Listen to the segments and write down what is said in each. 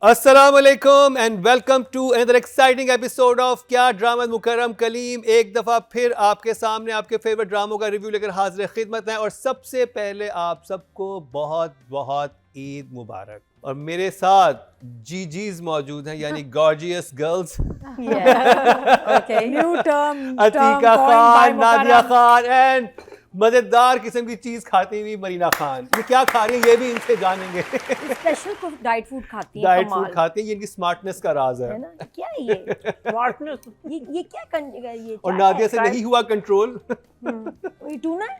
अस्सलाम वालेकुम and welcome to another exciting episode of क्या ड्रामा मुकर्रम कलीम। एक दफ़ा फिर आपके सामने आपके फेवरेट ड्रामों का रिव्यू लेकर हाजिर खिदमत है। और सबसे पहले आप सबको बहुत बहुत ईद मुबारक। और मेरे साथ जीजीज मौजूद हैं, यानी gorgeous girls. New term Atika Khan, Nadia Khan and मजेदार किस्म की चीज खाती हुई मरीना खान। ये क्या खा रही है ये भी इनसे जानेंगे। स्पेशल डाइट फूड खाती हैं, डाइट फूड खाती है, ये इनकी स्मार्टनेस का राज है ना? क्या है ये स्मार्टनेस? ये क्या ये और नादिया से नहीं हुआ कंट्रोल। ये टूना है,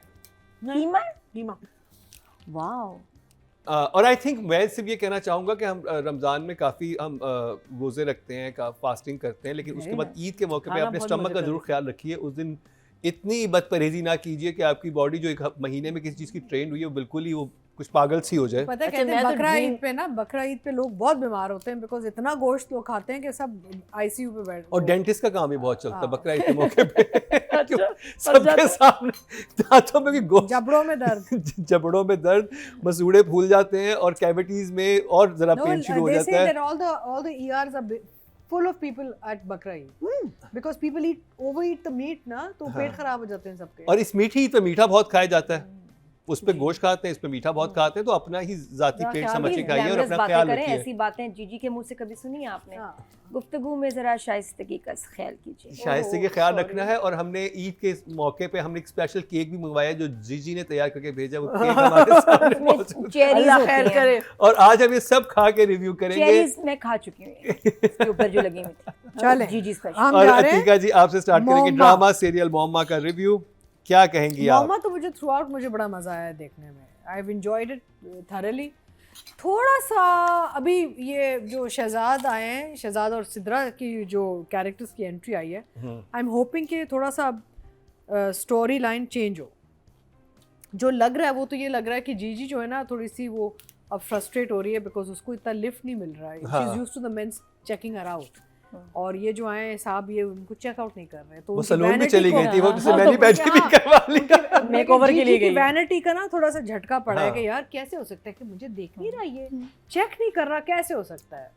कीमा। वाओ। और आई थिंक मैं सिर्फ ये कहना चाहूँगा कि हम रमज़ान में काफ़ी हम रोज़े रखते हैं, फास्टिंग करते हैं, लेकिन उसके बाद ईद के मौके पे अपने स्टमक का ज़रूर ख्याल रखिए। उस दिन इतनी बदपरहेजी ना कीजिए कि आपकी बॉडी जो एक महीने में किसी चीज़ की ट्रेंड हुई है वो बिल्कुल ही वो कुछ पागल सी हो जाए। पता है कहते हैं बकरा ईद पे लोग बहुत बीमार होते हैं बिकॉज इतना गोश्त लोग खाते हैं कि सब आईसीयू पे बैठ। और डेंटिस्ट का काम भी बहुत चलता है बकरा ईद के मौके पे। सबके सामने दांतों में भी गोश्त, जबड़ों में दर्द, मसूड़े फूल जाते हैं और कैविटीज में और जरा पेन शुरू हो जाता है। all the ERs are full of people at Bakra Eid because people overeat the meat ना, तो पेट खराब हो जाते हैं सबके। और इस मीठी ईद पे मीठा बहुत खाया जाता है, उस पे गोश्त खाते हैं, इस पे मीठा बहुत खाते हैं, तो अपना ही जाती पेट समझ के खाइए और अपना ख्याल रखिए। ऐसी बातें जीजी के मुंह से कभी सुनी है आपने? गुफ्तगू में जरा शाइस्तगी का ख्याल कीजिए। शाइस्तगी का ख्याल रखना है। और हमने ईद के मौके पे हमने एक स्पेशल केक भी मंगवाया जो जीजी ने तैयार करके भेजा। वो केक हमारे सामने मौजूद है और आज हम ये सब खा के रिव्यू करेंगे। चेरीज मैं खा चुकी हूँ, इसके ऊपर जो लगी हुई थी। चलें जीजी स्पेशल। और अतीका जी आपसे स्टार्ट करेंगे ड्रामा सीरियल मोहम्मा का रिव्यू। क्या कहेंगी आप? मोहम्मा तो मुझे थ्रू आउट मुझे बड़ा मजा आया देखने में। I have enjoyed it thoroughly. थोड़ा सा अभी ये जो शहजाद आए हैं, शहजाद और सिद्रा की जो कैरेक्टर्स की एंट्री आई है, आई एम होपिंग कि थोड़ा सा स्टोरी लाइन चेंज हो। जो लग रहा है वो तो ये लग रहा है कि जीजी जो है ना थोड़ी सी वो अब फ्रस्ट्रेट हो रही है बिकॉज उसको इतना लिफ्ट नहीं मिल रहा है। She is used to the men's checking her out. और ये जो आए साहब ये उनको चेकआउट नहीं कर रहे, तो वो सलून में चली गई थी, वो किसी मैनी पैची भी करवा लिया, मेकओवर के लिए गई। वैनिटी का ना थोड़ा सा झटका पड़ा है कि यार कैसे हो सकता है कि मुझे देख नहीं रहा, ये चेक नहीं कर रहा, कैसे हो सकता है।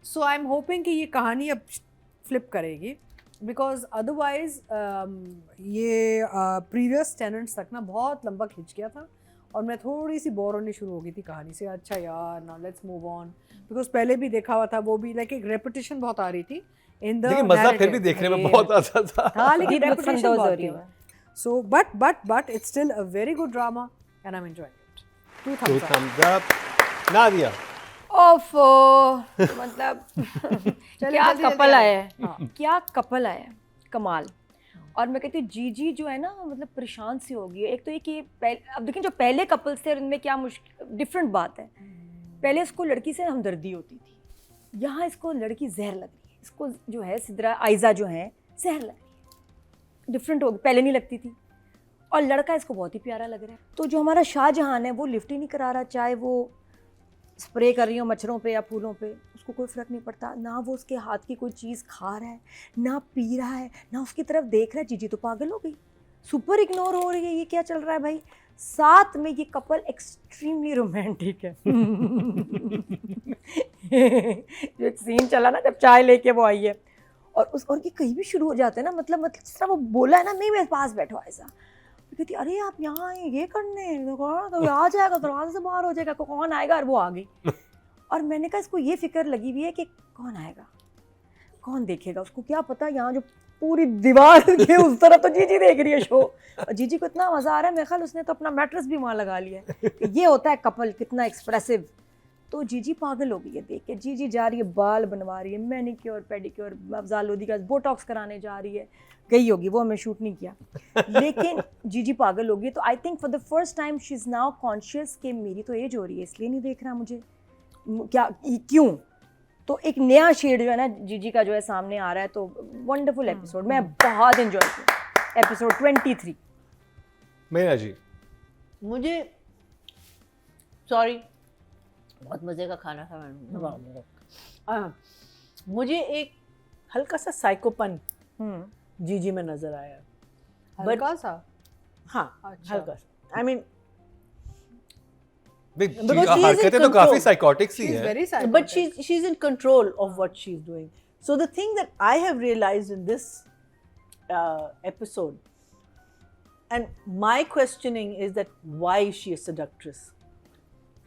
सो आई एम होपिंग कि ये कहानी अब फ्लिप करेगी बिकॉज अदरवाइज ये प्रीवियस टेनेंट्स तक ना बहुत लंबा खिंच गया था और मैं थोड़ी सी बोर होनी शुरू हो गई थी कहानी से। अच्छा यार now let's move on, because पहले भी देखा हुआ था, वो भी लाइक एक रेपिटेशन बहुत आ रही थी इन द। लेकिन मजा फिर भी देखने में बहुत आता था। हाँ लेकिन रेपिटेशन बहुत थी। So but it's still a very good drama and I am enjoying it. 2 thumbs up। Nadia ओफो मतलब क्या कपल आया है, क्या कपल आया है, कमाल। और मैं कहती हूँ जीजी जो है ना मतलब परेशान सी होगी। एक तो ये कि अब देखिए जो पहले कपल्स थे उनमें क्या डिफरेंट बात है। पहले इसको लड़की से हमदर्दी होती थी, यहाँ इसको लड़की जहर लग रही है। इसको जो है सिद्रा आयजा जो है जहर लग रही है, डिफरेंट होगी, पहले नहीं लगती थी। और लड़का इसको बहुत ही प्यारा लग रहा है। तो जो हमारा शाहजहान है वो लिफ्ट ही नहीं करा रहा, चाहे वो स्प्रे कर रही हो मच्छरों पे या फूलों पे, उसको कोई फ़र्क नहीं पड़ता। ना वो उसके हाथ की कोई चीज़ खा रहा है, ना पी रहा है, ना उसकी तरफ देख रहा है। जीजी तो पागल हो गई, सुपर इग्नोर हो रही है। ये क्या चल रहा है भाई? साथ में ये कपल एक्सट्रीमली रोमांटिक है। जो एक सीन चला ना जब चाय लेके वो आई है और ये कहीं भी शुरू हो जाते हैं ना, मतलब जिस तरह वो बोला है ना, नहीं मेरे पास बैठो ऐसा, कहती अरे आप यहाँ आए ये करने, तो आ जाएगा, दरवाजे से बाहर हो जाएगा, कौन आएगा, और वो आ गई। और मैंने कहा इसको ये फिक्र लगी हुई है कि कौन आएगा, कौन देखेगा, उसको क्या पता यहाँ जो पूरी दीवार के उस तरफ तो जीजी देख रही है शो। और जीजी को इतना मज़ा आ रहा है, मेरे ख्याल उसने तो अपना मैट्रेस भी वहाँ लगा लिया है। ये होता है कपल कितना एक्सप्रेसिव। तो जीजी पागल हो गई है देख के। जीजी जा रही है बाल बनवा रही है, मैनिक्योर पेडिक्योर, अफजाल लोधी का बोटॉक्स कराने जा रही है। गई होगी, वो हमें शूट नहीं किया, लेकिन जीजी पागल होगी। तो I think for the first time she is now conscious कि मेरी तो एज हो रही है, इसलिए नहीं देख रहा मुझे, क्या क्यों। तो एक नया शेड जो है ना जीजी का जो है सामने आ रहा है। तो वंडरफुल एपिसोड, मैं बहुत एंजॉय किया एपिसोड 23। मेरा जी मुझे सॉरी बहुत मज़े का खाना था। मुझे एक हल्का सा साइकोपन जीजी में नजर आया। हल्का सा? हाँ अच्छा। हल्का सा। I mean Because she is in हरकतें तो काफी control. साइकोटिक सी She's है. very But psychotic. she's in control of what she's doing. So the thing that I have realized in this episode, and my questioning is that why is she a seductress?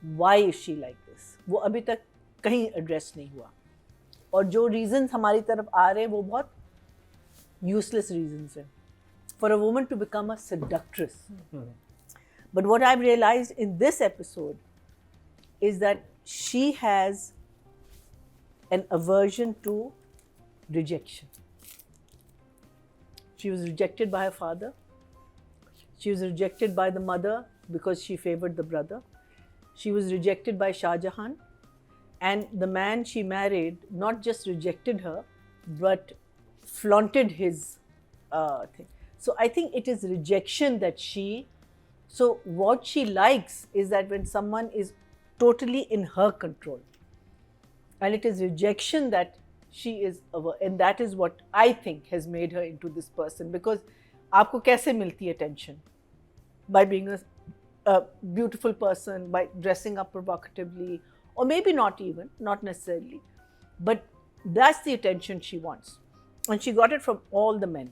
Why is she like this? वो अभी तक कहीं address नहीं हुआ. और जो reasons हमारी तरफ आ रहे हैं वो बहुत useless reasons हैं. For a woman to become a seductress. But what I've realized in this episode is that she has an aversion to rejection. She was rejected by her father. She was rejected by the mother because she favored the brother. She was rejected by Shah Jahan. And the man she married not just rejected her, but flaunted his thing. So I think it is rejection that she. So what she likes is that when someone is totally in her control, and it is rejection that she is, and that is what I think has made her into this person. Because आपको कैसे मिलती है attention? By being a beautiful person, by dressing up provocatively, or maybe not even, not necessarily, but that's the attention she wants, and she got it from all the men.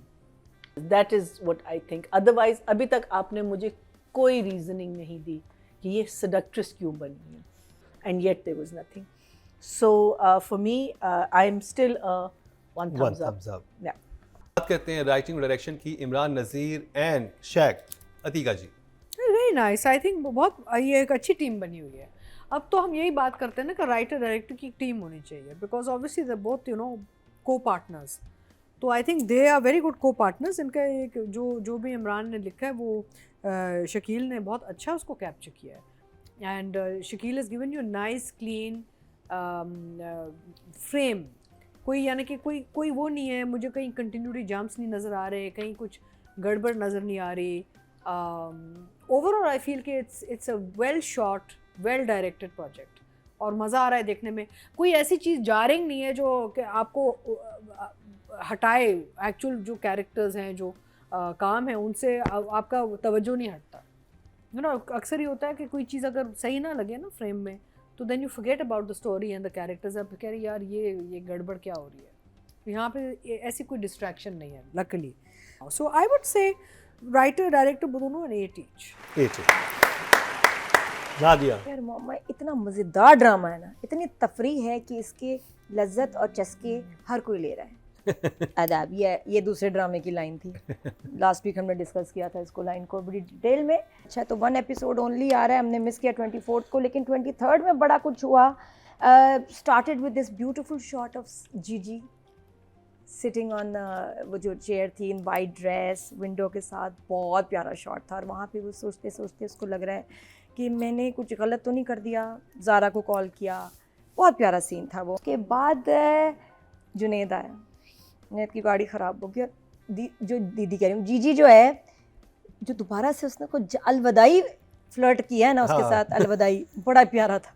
That is what I think. Otherwise, अभी तक आपने मुझे कोई reasoning नहीं दी कि ये seductress क्यों बनी है, and yet there was nothing. So for me, I am still a one thumbs up. Yeah. बात करते हैं राइटिंग डायरेक्शन की. Imran Nazir and Shaikh. Atiqa ji. Very nice. I think बहुत ये एक अच्छी टीम बनी हुई है. अब तो हम यही बात करते हैं ना कि राइटर डायरेक्टर की टीम होनी चाहिए, because obviously they both co partners. तो I think they are very good co partners. इनका एक जो भी इमरान ने लिखा है वो शकील ने बहुत अच्छा उसको कैप्चर किया है. And Shakeel has given you nice clean frame. कोई यानी कि कोई वो नहीं है, मुझे कहीं कंटिन्यूटी जंप्स नहीं नज़र आ रहे, कहीं कुछ गड़बड़ नज़र नहीं आ रही. ओवरऑल आई फील कि it's a well shot, well directed project और मज़ा आ रहा है देखने में. कोई ऐसी चीज़ जारिंग नहीं है जो कि आपको हटाए. एक्चुअल जो कैरेक्टर्स हैं, जो काम है, उनसे आपका तवज्जो नहीं हटता. अक्सर ही होता है कि कोई चीज़ अगर सही ना लगे ना फ्रेम में, तो then you forget about the story and the characters. आप कह रहे यार ये गड़बड़ क्या हो रही है. यहाँ पे ऐसी कोई डिस्ट्रैक्शन नहीं है luckily. So I would say writer director दोनों ने 8 each. नादिया. यार मोहम्मद, इतना मज़ेदार ड्रामा है ना, इतनी तफरी है कि इसके लज्जत और चस्के हर कोई ले रहा है. आदाब. ये दूसरे ड्रामे की लाइन थी. लास्ट वीक हमने डिस्कस किया था इसको, लाइन को बड़ी डिटेल में. अच्छा, तो 1 एपिसोड ओनली आ रहा है, हमने मिस किया 24th को, लेकिन 23rd में बड़ा कुछ हुआ. Started with this beautiful shot of जीजी सिटिंग ऑन वो जो चेयर थी इन वाइट ड्रेस, विंडो के साथ. बहुत प्यारा शॉट था. और वहाँ पे वो सोचते सोचते उसको लग रहा है कि मैंने कुछ गलत तो नहीं कर दिया. ज़ारा को कॉल किया. बहुत प्यारा सीन था वो. उसके बाद जुनेद आया. जुनेद की गाड़ी ख़राब हो गई. जो दीदी कह रही हूँ, जीजी जो है, जो दोबारा से उसने कुछ अलविदाई फ्लर्ट किया है ना उसके साथ, अलविदाई बड़ा प्यारा था.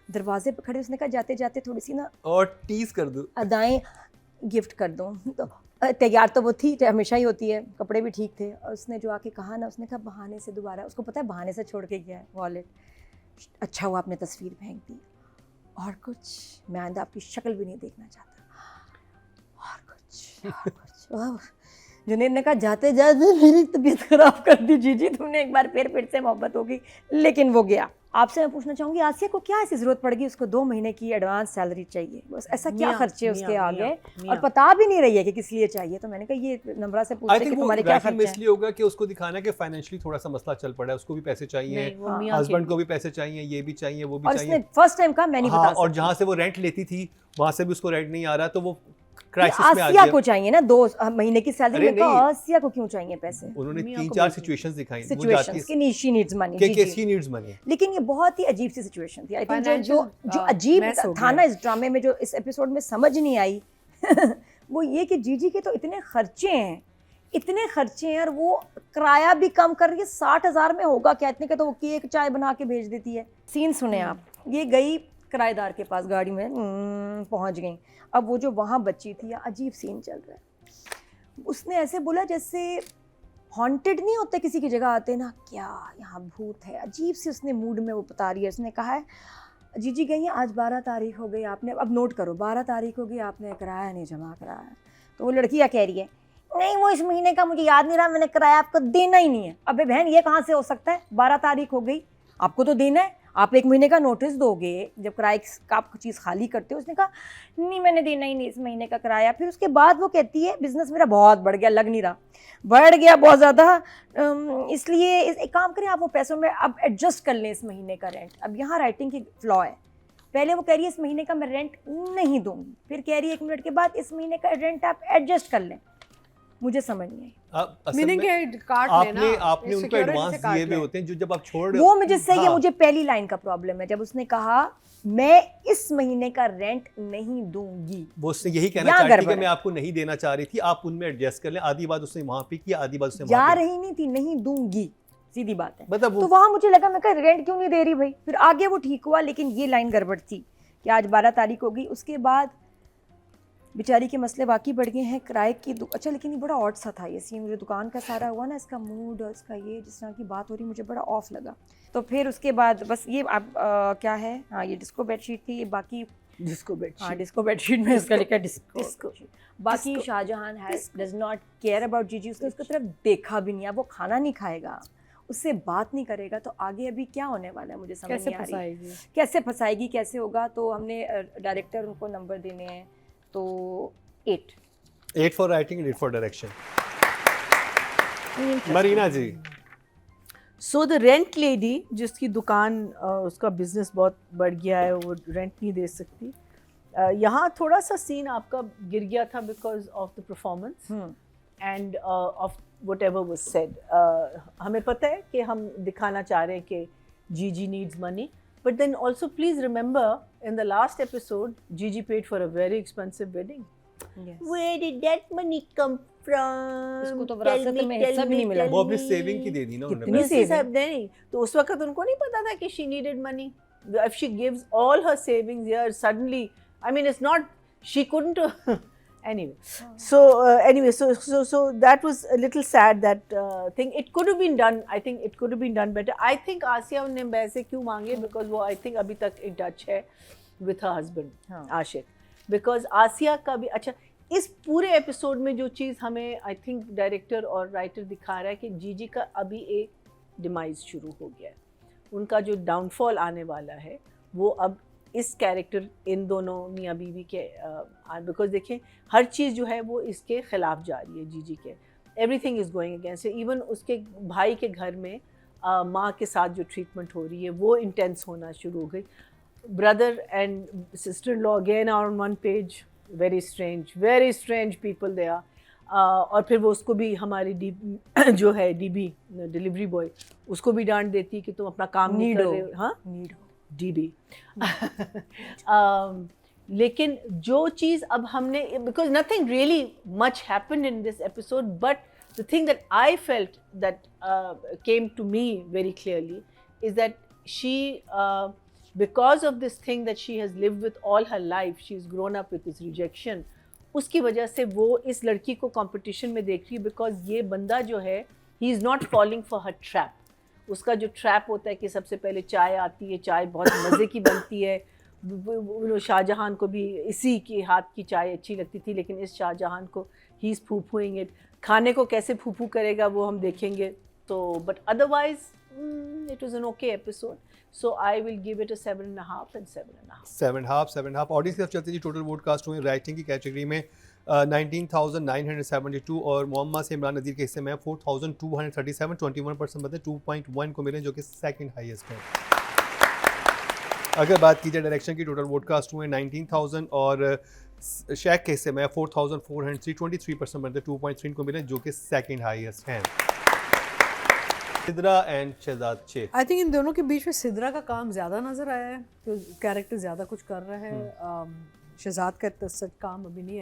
दरवाजे पे खड़े उसने कहा जाते जाते थोड़ी सी ना और टीज कर दूं, अदाएँ गिफ्ट कर दूँ. तो तैयार तो वो थी, हमेशा ही होती है, कपड़े भी ठीक थे. और उसने जो आके कहा ना, उसने कहा बहाने से दोबारा, उसको पता है बहाने से छोड़ के गया है वॉलेट. अच्छा हुआ आपने तस्वीर फेंक दी. और कुछ मैं आइंदा आपकी शक्ल भी नहीं देखना चाहता. और कुछ जुनेद ने कहा जाते जाते मेरी तबीयत ख़राब कर दी जीजी तुमने. एक बार फिर से मोहब्बत होगी. लेकिन वो गया. आपसे मैं पूछना चाहूँगी, आसिया को क्या ऐसी ज़रूरत पड़ गई, उसको 2 महीने की एडवांस सैलरी चाहिए, बस ऐसा क्या खर्चे उसके आगे, और पता भी नहीं रही है कि किस लिए चाहिए. तो मैंने कहा ये नम्रा से पूछते कि तुम्हारे क्या खर्चे हैं. इसलिए होगा कि उसको दिखाना कि फाइनेंशियली थोड़ा सा मसला चल पड़ा है, उसको भी पैसे चाहिए, हस्बैंड को भी पैसे चाहिए, ये भी चाहिए, वो भी और चाहिए. उसने फर्स्ट टाइम कहा मैं नहीं बता सकती. और जहाँ से वो रेंट लेती थी वहाँ से भी उसको रेंट नहीं आ रहा, तो वो क्राइसिस में आ आसिया गया. को चाहिए ना 2 महीने की सैलरी. में कहा आसिया को क्यों चाहिए पैसे. उन्होंने 3-4 सिचुएशंस दिखाई. सिचुएशंस कि शी नीड्स मनी, कि शी नीड्स मनी. लेकिन ये बहुत ही अजीब सी सिचुएशन थी. आई थिंक जो अजीब था ना इस ड्रामे में, जो इस एपिसोड में समझ नहीं आई वो ये कि जीजी के तो इतने खर्चे हैं, इतने खर्चे हैं, और वो किराया भी कम कर रही है. 60,000 में होगा क्या इतने का, तो वो केक चाय बना के भेज देती है. सीन सुने आप. ये गई किराएदार के पास गाड़ी में, पहुंच गई. अब वो जो वहाँ बच्ची थी, या अजीब सीन चल रहा है. उसने ऐसे बोला जैसे हॉन्टेड नहीं होते किसी की जगह आते ना, क्या यहाँ भूत है, अजीब सी उसने मूड में वो बता रही है। उसने कहा है जीजी गई हैं, आज 12 तारीख हो गई, आपने, अब नोट करो, 12 तारीख हो गई, आपने किराया नहीं जमा कराया। तो वो लड़की क्या कह रही है, नहीं वो इस महीने का मुझे याद नहीं रहा, मैंने किराया आपको देना ही नहीं है। अबे बहन ये कहाँ से हो सकता है, 12 तारीख हो गई, आपको तो देना है, आप 1 महीने का नोटिस दोगे जब किराए का आप चीज़ खाली करते हो। उसने कहा नहीं मैंने देना ही नहीं इस महीने का किराया। फिर उसके बाद वो कहती है बिज़नेस मेरा बहुत बढ़ गया, लग नहीं रहा, बढ़ गया बहुत ज़्यादा, इसलिए एक काम करें आप वो पैसों में अब एडजस्ट कर लें इस महीने का रेंट। अब यहाँ राइटिंग की फ्लॉ है, पहले वो कह रही है इस महीने का मैं रेंट नहीं दूंगी, फिर कह रही है 1 मिनट के बाद इस महीने का रेंट आप एडजस्ट कर लें। मुझे समझ नहीं आई। मीनिंग के काट लेना, आपने उनको एडवांस दिए हुए होते हैं जो जब आप छोड़ वो मुझे सही है, मुझे पहली लाइन का प्रॉब्लम है जब उसने कहा मैं इस महीने का रेंट नहीं दूंगी। वो उसने यही कहना चाह रही थी कि मैं आपको नहीं देना चाह रही थी, आप उनमें एडजस्ट कर लें। आधी बात उसने वहां पे की, आधी बात उसने जा रही नहीं थी, नहीं दूंगी, सीधी बात है। मतलब तो वहां मुझे लगा मैं कहा रेंट क्यों नहीं दे रही भाई। फिर आगे वो ठीक हुआ, लेकिन ये लाइन गड़बड़ थी कि आज 12 तारीख हो गई, उसके बाद बेचारी के मसले बाकी बढ़ गए हैं किराए की। अच्छा लेकिन ये बड़ा ऑड सा था ये सीन, मुझे दुकान का सारा हुआ ना, इसका मूड और इसका ये जिस तरह की बात हो रही मुझे बड़ा ऑफ लगा। तो फिर उसके बाद बस ये अब क्या है, हाँ ये डिस्को बेडशीट थी, ये बाकी जिसको बेडशीट, हाँ डिस्को बेडशीट में इसका लिखा डिस्को। बाकी Shah Jahan does not care about जीजी, उसने उसकी तरफ देखा भी नहीं। अब वो खाना नहीं खाएगा, उससे बात नहीं करेगा, तो आगे अभी क्या होने वाला है मुझे समझ नहीं आ रही, कैसे फंसाएगी, कैसे होगा। तो हमने डायरेक्टर उनको नंबर देने हैं, तो 8 for writing, 8 for direction. Marina ji, so the rent lady जिसकी दुकान उसका बिजनेस बहुत बढ़ गया है, वो रेंट नहीं दे सकती। यहाँ थोड़ा सा सीन आपका गिर गया था because of the performance end of what ever was said. हमें पता है कि हम दिखाना चाह रहे हैं कि GG needs money, but then also please remember in the last episode GG paid for a very expensive wedding. Where did that money come from? इसको तो विरासत में हिस्सा भी नहीं मिला। वो अपनी सेविंग की दे दी ना कितनी उन्होंने। सेविंग नहीं, तो उस वक्त उनको नहीं पता था कि she needed money. If she gives all her savings here, suddenly, I mean, it's not, she couldn't. Anyway, so that was a little sad, that thing. It could have been done. I think it could have been done better. I think Asiya ने पैसे क्यों मांगे? Because वो I think अभी तक in touch है with her husband, Ashique. Because आसिया का भी अच्छा, इस पूरे एपिसोड में जो चीज़ हमें आई थिंक डायरेक्टर और राइटर दिखा रहा है कि जीजी का अभी एक डिमाइज शुरू हो गया है, उनका जो डाउनफॉल आने वाला है वो अब इस कैरेक्टर, इन दोनों मियाँ बीवी के, बिकॉज देखें हर चीज़ जो है वो इसके ख़िलाफ़ जा रही है जीजी के, everything is going against. Even उसके भाई के घर में माँ के साथ जो ट्रीटमेंट हो रही है वो इंटेंस होना शुरू हो गई। Brother and sister-in-law again are on one page. Very strange people they are. और फिर वो उसको भी हमारी जो है डीबी डिलीवरी बॉय उसको भी डांट देती कि तुम अपना काम नहीं कर रहे हो। हाँ डीबी लेकिन जो चीज़ अब हमने, because nothing really much happened in this episode, but the thing that I felt that came to me very clearly is that she because of this thing that she has lived with all her life, she's grown up with this rejection, उसकी वजह से वो इस लड़की को competition में देख रही है। बिकॉज ये बंदा जो है he is not falling for her trap. उसका जो ट्रैप होता है कि सबसे पहले चाय आती है, चाय बहुत मज़े की बनती है। शाहजहान को भी इसी के हाथ की चाय अच्छी लगती थी, लेकिन इस शाहजहान को ही इज़ फूफूइंग इट। खाने को कैसे फूफू करेगा वो हम देखेंगे। तो but otherwise it was an okay episode, so I will give it a 7.5 and 7.5. 7.5 audience की तरफ चलते जी। टोटल वोट कास्ट हुए राइटिंग की कैटेगरी में 19,972 और मोहम्मद से इमरान नज़ीर के हिस्से में 4,237, 21% बदले 2.1 को मिले, जो कि सेकंड हाईएस्ट है। अगर बात की जाए डायरेक्शन की, टोटल वोट कास्ट हुए 19,000 और शेख के हिस्से में 4,403, 23% बदले 2.3 को मिले, जो कि सेकंड हाईएस्ट हैं। Sidra and Shahzad Sheikh, I think इन दोनों के बीच में सिद्रा का काम ज़्यादा नज़र आया है, तो कैरेक्टर ज़्यादा कुछ कर रहा है। शहजाद का सच काम अभी नहीं,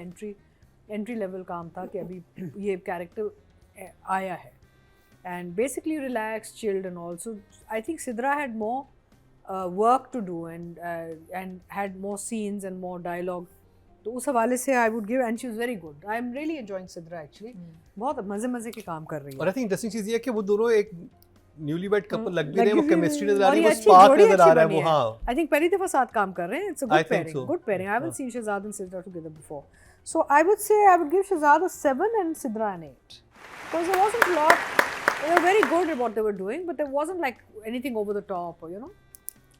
एंट्री लेवल काम था कि अभी ये कैरेक्टर आया है and basically relax, chilled and also I think Sidra had more work to do and had more scenes and more dialogue तो उस हवाले से I would give, and she was very good. I am really enjoying Sidra actually. बहुत मजे के काम कर रही और है. आई थिंक इंटरेस्टिंग चीज़ ये है कि वो दोनों एक न्यूलीवेड कपल लग भी लग रहे हैं, वो भी केमिस्ट्री रही है। नजर आ और रही ये है, वो अच्छी स्पार्क जोड़ी नजर आ अच्छी रहा है बनी वो. हाँ, आई थिंक पहली दफा साथ काम कर रहे हैं. It's a I good think pairing. so. Good pairing. I haven't हाँ. Seen Shahzad and Sidra together before. So I would say I would give Shahzad a 7 and Sidra an 8. Because there wasn't a lot. They were very good at what they were doing, but there wasn't like anything over the top, or you know.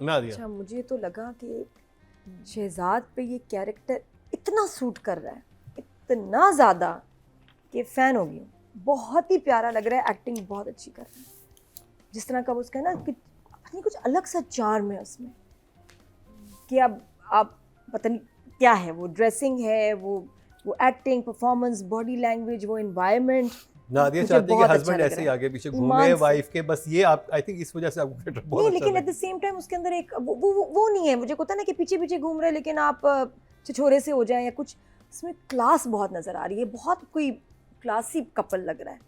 Nadia. अच्छा, मुझे तो लगा कि शहजाद पे ये character इतना suit कर रहा है, इतना ज़्यादा कि फ़ैन हो गई हूँ. बहुत ही प्यारा लग रहा है, एक्टिंग बहुत अच्छी कर रहा है. जिस तरह का वो उसका ना कि पता नहीं कुछ अलग सा चार्म है उसमें, कि अब आप पता नहीं क्या है, वो ड्रेसिंग है, वो एक्टिंग, परफॉर्मेंस, बॉडी लैंग्वेज, वो एनवायरनमेंट. नादिया मुझे चाहती है कि बहुत अच्छा हस्बैंड लग ऐसे ही रहा है. आगे पीछे ईमान घूमे से. वाइफ के, बस ये आप आई थिंक इस वजह से आपको कैरेक्टर बहुत नहीं, अच्छा लेकिन लगा. एट द सेम टाइम उसके अंदर एक वो नहीं है. मुझे होता है ना कि पीछे पीछे घूम रहे हैं लेकिन आप छिछोरे से हो जाए या कुछ. इसमें क्लास बहुत नज़र आ रही है, बहुत कोई क्लासी कपल लग रहा है,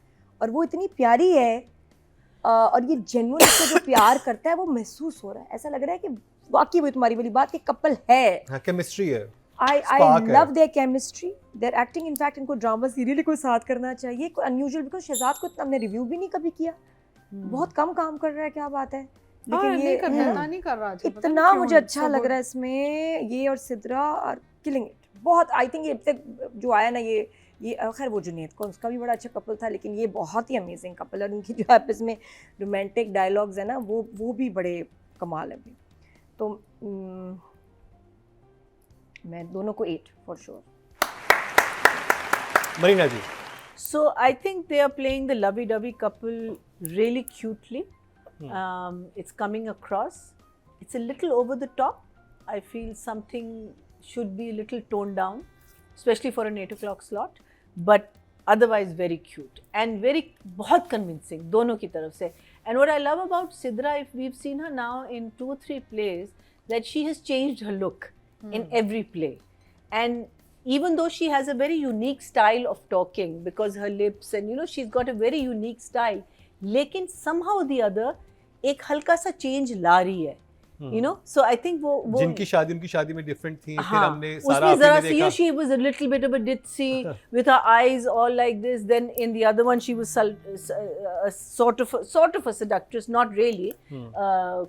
और वो इतनी प्यारी है. और ये जेन्युइन इससे जो प्यार करता है वो महसूस हो रहा है. ऐसा लग रहा है कि वाकई वो तुम्हारी वाली बात कि कपल है. हाँ, केमिस्ट्री है. I Spark है. love their chemistry, their acting. In fact, इनको ड्रामा सीरियल को साथ करना चाहिए. कोई अनयूजुअल, बिकॉज शहजाद को इतना हमने रिव्यू भी नहीं कभी किया. बहुत कम काम कर रहा है, क्या बात है. लेकिन ये है ना, नहीं कर रहा. इतना मुझे अच्छा लग रहा है इसमें. ये और सिद्रा आर किलिंग इट. बहुत आई थिंक ये अब तक जो आया ना, ये खैर वो जुनैद कौन, उसका भी बड़ा अच्छा कपल था, लेकिन ये बहुत ही अमेजिंग कपल है. और इनकी जो आपस में रोमांटिक डायलॉग्स है ना, वो भी बड़े कमाल है. तो मैं दोनों को 8 for sure. Marina ji. So I think they are playing the lovey-dovey couple really cutely. It's coming across. It's a little over the top. I feel something should be a little toned down, especially for an 8 o'clock slot. But otherwise very cute and very बहुत convincing दोनों की तरफ से. And what I love about Sidra, if we've seen her now in 2 or 3 plays, that she has changed her look in every play. And even though she has a very unique style of talking, because her lips and you know she's got a very unique style, लेकिन somehow or the other एक हल्का सा change ला रही है. You know, so I think वो जिनकी शादी उनकी शादी में डिफरेंट थी. फिर हाँ, हमने सारा उसमें आपने जरा देखा. सी she was a little bit of a ditzy with her eyes all like this. Then in the other one she was sort of a seductress, not really.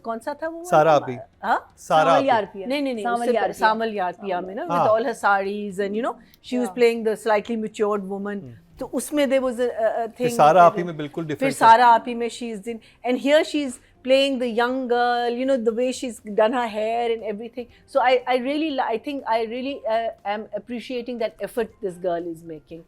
कौन सा था वो? सारा आपी. हाँ? सारा सावल आपी. यार पिया. नहीं सावल यार पिया. सामल यार पिया में ना, with हाँ. all her sarees and you know she was playing the slightly matured woman. तो उसमें there was a फिर thing. सारा आपी में बिल्कुल फिर डिफरेंट. सारा आपी में she's in, and here she's playing the young girl, you know, the way she's done her hair and everything. So I really am appreciating that effort this girl is making.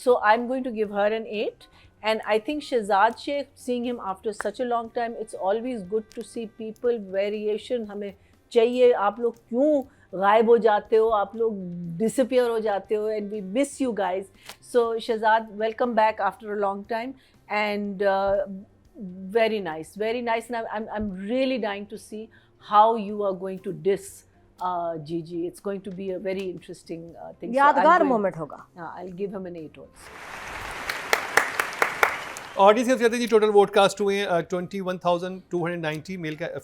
So I'm going to give her an 8. And I think Shahzad Sheikh, seeing him after such a long time, it's always good to see people variation. हमें चाहिए. आप लोग क्यों गायब हो जाते हो, आप लोग disappear हो जाते हो, and we miss you guys. So Shahzad, welcome back after a long time, and very nice, and I'm really dying to see how you are going to diss Gigi. It's going to be a very interesting thing. यादगार moment होगा. I'll give him an 8 also. Audience के कहते हैं जी total vote cast हुए हैं 21,290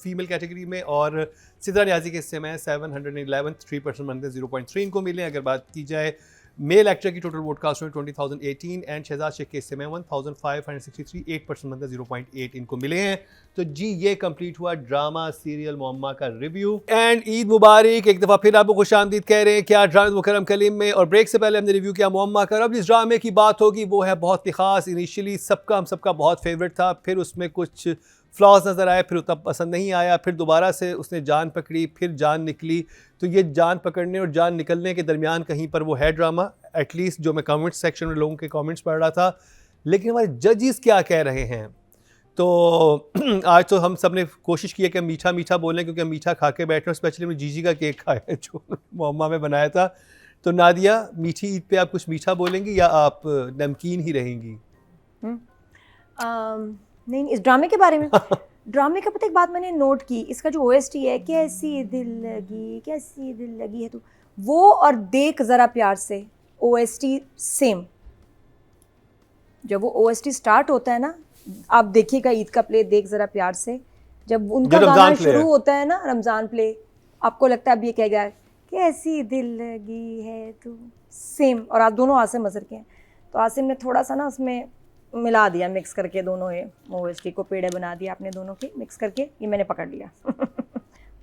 female category में, और सिद्रा न्याजी के हिस्से में 711 3% बनते 0.3 इनको मिले. अगर बात की जाए मेल एक्टर की टोटल वोट कास्ट हुए 20,018 एंड शहजाद शेख के हिस्से में 1,563 8% बनते 0.8 इनको मिले हैं. तो जी ये कंप्लीट हुआ ड्रामा सीरियल मोहम्मा का रिव्यू. एंड ईद मुबारक. एक दफ़ा फिर आपको खुशामदीद कह रहे हैं क्या ड्रामा मुकरम कलीम में. और ब्रेक से पहले हमने रिव्यू किया मोहम्मा का. अब जिस ड्रामे की बात होगी वो है बहुत ही ख़ास. इनिशियली हम सबका बहुत फेवरेट था, फिर उसमें कुछ फ्लॉज नज़र आए, फिर उतना पसंद नहीं आया, फिर दोबारा से उसने जान पकड़ी, फिर जान निकली. तो ये जान पकड़ने और जान निकलने के दरमियान कहीं पर वो है ड्रामा, एटलीस्ट जो मैं कमेंट्स सेक्शन में लोगों के कमेंट्स पढ़ रहा था. लेकिन हमारे जजेस क्या कह रहे हैं, तो आज तो हम सब ने कोशिश की है कि मीठा मीठा बोलें, क्योंकि हम मीठा खा के बैठे हैं. स्पेशली हमने जीजी का केक खाया जो मोहम्मा में बनाया था. तो नादिया, मीठी ईद पे आप कुछ मीठा बोलेंगी या आप नमकीन ही रहेंगी? नहीं, इस ड्रामे के बारे में ड्रामे का पता एक बात मैंने नोट की, इसका जो OST है, कैसी दिल लगी है तू, वो और देख ज़रा प्यार से OST सेम. जब वो OST स्टार्ट होता है ना, आप देखिएगा ईद का प्ले देख ज़रा प्यार से, जब उनका गाना शुरू होता है ना, रमज़ान प्ले, आपको लगता है अब ये कहेगा कैसी दिल लगी है तू, सेम। और आप दोनों आसिम अजहर के हैं, तो आसिम ने थोड़ा सा ना उसमें मिला दिया, मिक्स करके दोनों ये OST को पेड़े बना दिया आपने दोनों के मिक्स करके, ये मैंने पकड़ लिया।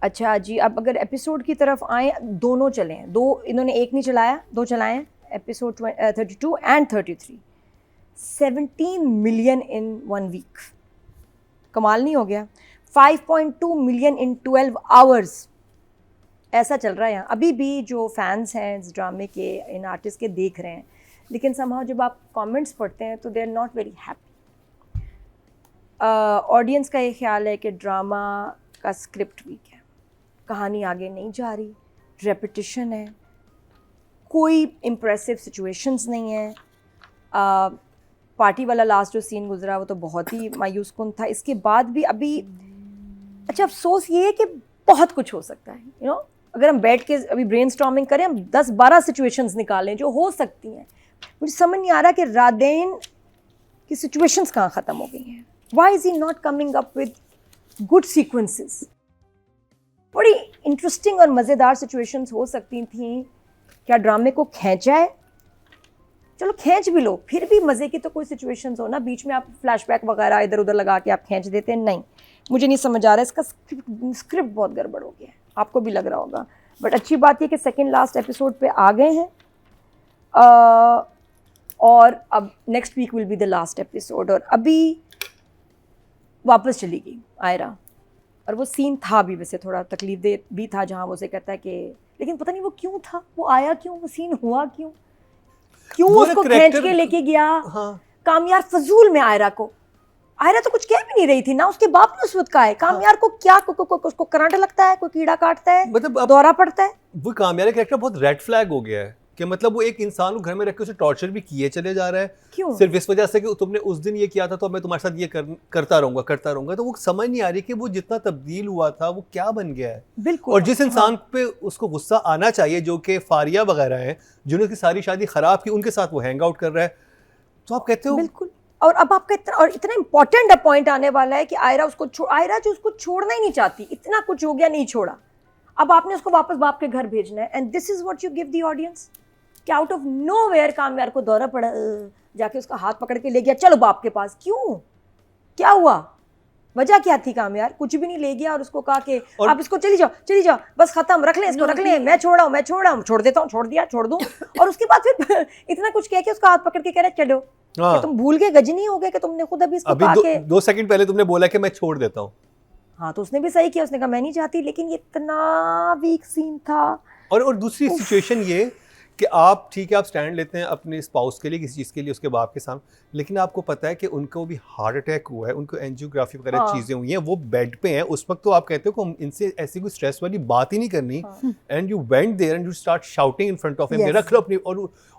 अच्छा जी, अब अगर एपिसोड की तरफ आए, दोनों चले हैं, दो इन्होंने एक नहीं चलाया, दो चलाए हैं, episode 32 and 33, 17 million in 1 week, कमाल नहीं हो गया? 5.2 मिलियन इन 12 आवर्स, ऐसा चल रहा है यहाँ। अभी भी जो फैंस हैं इस ड्रामे के, इन आर्टिस्ट के, देख रहे हैं, लेकिन समहाउ जब आप कमेंट्स पढ़ते हैं तो they are not very happy. Audience का ये ख्याल है कि ड्रामा का स्क्रिप्ट वीक है, कहानी आगे नहीं जा रही, रेपिटिशन है, कोई इम्प्रेसिव सिचुएशंस नहीं है। पार्टी वाला लास्ट जो सीन गुजरा वो तो बहुत ही मायूस कुन था। इसके बाद भी अभी अच्छा अफसोस ये है कि बहुत कुछ हो सकता है, यू नो, अगर हम बैठ के अभी ब्रेनस्टॉर्मिंग करें, हम 10-12 सिचुएशंस निकालें जो हो सकती हैं। मुझे समझ नहीं आ रहा कि रादेन की सिचुएशंस कहाँ ख़त्म हो गई हैं। Why is he not coming up with good sequences? बड़ी इंटरेस्टिंग और मज़ेदार सिचुएशंस हो सकती थी। क्या ड्रामे को खींचा है? चलो खींच भी लो, फिर भी मज़े की तो कोई सिचुएशंस हो ना, बीच में आप फ्लैशबैक वगैरह इधर उधर लगा के आप खींच देते हैं। नहीं, मुझे नहीं समझ आ रहा है, इसका स्क्रिप्ट बहुत गड़बड़ हो गया है, आपको भी लग रहा होगा। बट अच्छी बात ये कि सेकंड लास्ट एपिसोड पे आ गए हैं, और अब next week will be the last episode. और अभी वापस चली गई आयरा, और वो सीन था भी वैसे थोड़ा तकलीफ दे भी था, जहाँ वो उसे कहता है कि, लेकिन पता नहीं वो क्यों था, वो आया क्यों, वो सीन हुआ क्यों उसको खींच के लेके गया। हाँ। कामयार फजूल में आयरा तो कुछ कह भी नहीं रही थी ना, उसके बाप ने उस वक्त कहा है कामयार को क्या, उसको करंट लगता है, कोई कीड़ा काटता है, मतलब दौरा पड़ता है। वो कामयार का कैरेक्टर बहुत रेड फ्लैग हो गया है कि मतलब वो एक इंसान को घर में रख के उसे टॉर्चर भी किए चले जा रहा है, क्यों? सिर्फ इस वजह से कि तुमने उस दिन ये किया था तो मैं तुम्हारे साथ ये करता रहूंगा। तो वो समझ नहीं आ रही कि वो जितना तब्दील हुआ था वो क्या बन गया है। बिल्कुल। और जिस इंसान पे उसको गुस्सा आना चाहिए, जो कि फारिया वगैरह है, जिन्होंने उसकी सारी शादी खराब की, उनके साथ वो हैंग आउट कर रहा है, तो आप कहते हो बिल्कुल। और अब आपका इतना इंपॉर्टेंट पॉइंट आने वाला है कि आयरा जो उसको छोड़ना ही नहीं चाहती, इतना कुछ हो गया, नहीं छोड़ा, अब आपने उसको वापस बाप के घर भेजना है। And this is what you give the audience, कि आउट ऑफ नोवेयर कामयार को दौरा पड़ा, जाके उसका हाथ पकड़ के ले गया, चलो बाप के पास। क्यों, क्या हुआ, वजह क्या थी? कामयार कुछ भी नहीं, ले गया और उसको कहा कि आप इसको चली जाओ, बस खत्म, रख लें इसको, रख लें, मैं छोड़ देता हूँ, छोड़ दूँ। और उसके बाद फिर इतना कुछ कह के उसका हाथ पकड़ के कह रहे चलो। हाँ। तुम भूल गए, गजनी हो गए कि तुमने खुद अभी इसको कहा कि 2 सेकंड पहले तुमने बोला कि मैं छोड़ देता हूँ। हाँ, तो उसने भी सही किया, उसने कहा मैं नहीं चाहती, लेकिन ये इतना वीक सीन था। और दूसरी सिचुएशन ये कि आप ठीक है, आप स्टैंड लेते हैं अपने स्पाउस के लिए, किसी चीज़ के लिए, उसके बाप के सामने, लेकिन आपको पता है कि उनको भी हार्ट अटैक हुआ है, उनको एंजियोग्राफी वगैरह चीज़ें हुई हैं, वो बेड पे हैं उस वक्त, तो आप कहते हो कि इनसे ऐसी कोई स्ट्रेस वाली बात ही नहीं करनी, and you went there and you start shouting in front of him, रख लो अपनी,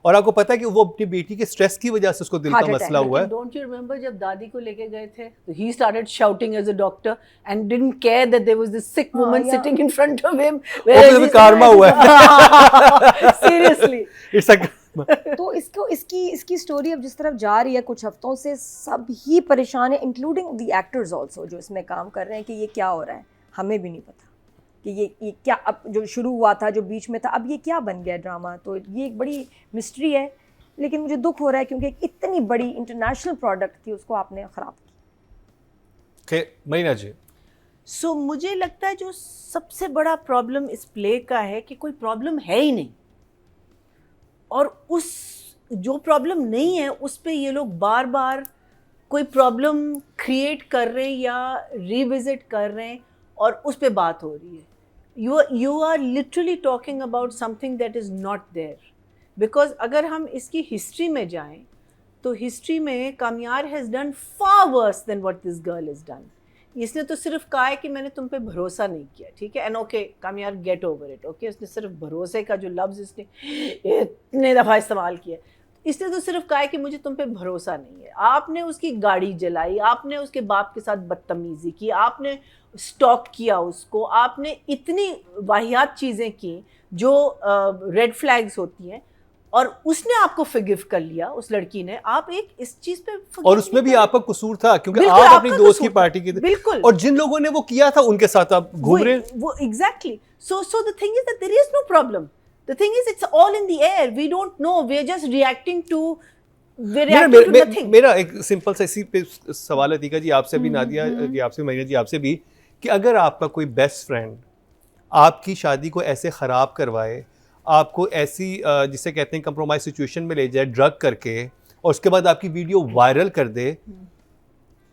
और आपको पता है कि वो अपनी बेटी के स्ट्रेस की वजह से उसको दिल का मसला हुआ है। डोंट यू रिमेंबर जब दादी को लेके गए थे, तो he started shouting as a doctor and didn't care that there was this sick woman sitting in front of him, वो कारमा हुआ है। सीरियसली इट्स अ तो इसकी स्टोरी अब जिस तरफ जा रही है, कुछ हफ्तों से सब ही परेशान है, इंक्लूडिंग द एक्टर्स ऑल्सो जो इसमें काम कर रहे हैं, कि ये क्या हो रहा है, हमें भी नहीं पता कि ये क्या, अब जो शुरू हुआ था, जो बीच में था, अब ये क्या बन गया ड्रामा। तो ये एक बड़ी मिस्ट्री है, लेकिन मुझे दुख हो रहा है क्योंकि इतनी बड़ी इंटरनेशनल प्रोडक्ट थी, उसको आपने ख़राब की। मरीना जी, सो मुझे लगता है जो सबसे बड़ा प्रॉब्लम इस प्ले का है कि कोई प्रॉब्लम है ही नहीं, और उस जो प्रॉब्लम नहीं है उस पे ये लोग बार बार कोई प्रॉब्लम क्रिएट कर रहे हैं या रिविजिट कर रहे हैं, और उस पे बात हो रही है। You are literally talking about something that is not there, because अगर हम इसकी हिस्ट्री में जाएं तो हिस्ट्री में Kamyar has done far worse than what this girl is done. इसने तो सिर्फ कहा है कि मैंने तुम पे भरोसा नहीं किया, ठीक है, and okay Kamyar get over it, okay. उसने सिर्फ भरोसे का जो लफ्ज़ इसने इतने दफ़ा इस्तेमाल किया, इसने तो सिर्फ कहा है कि मुझे तुम पे भरोसा नहीं है। आपने उसकी गाड़ी जलाई, आपने उसके बाप के साथ बदतमीज़ी की, आपने स्टॉक किया उसको, आपने इतनी वाहियात चीज़ें की जो रेड फ्लैग्स होती हैं, और उसने आपको forgive कर लिया, उस लड़की ने, आप एक इस चीज पे forgive और उसमें भी नहीं आपका कसूर था क्योंकि बिल्कुल, आप अपनी आपका दोस्त कसूर की था। पार्टी की थी बिल्कुल। और जिन लोगों ने वो किया था उनके साथ आप घूम रहे हैं। वो exactly. So the thing is that there is no problem. The thing is it's all in the air. We don't know. We are just reacting to. We're reacting to nothing. मेरा एक सिंपल सा इसी पे सवाल है तीका जी आपसे भी, नादिया जी आपसे, महीना जी आपसे भी, कि अगर आपका कोई बेस्ट फ्रेंड आपकी शादी को ऐसे ख़राब करवाए, आपको ऐसी जिसे कहते हैं कंप्रोमाइज सिचुएशन में ले जाए ड्रग करके, और उसके बाद आपकी वीडियो वायरल कर दे,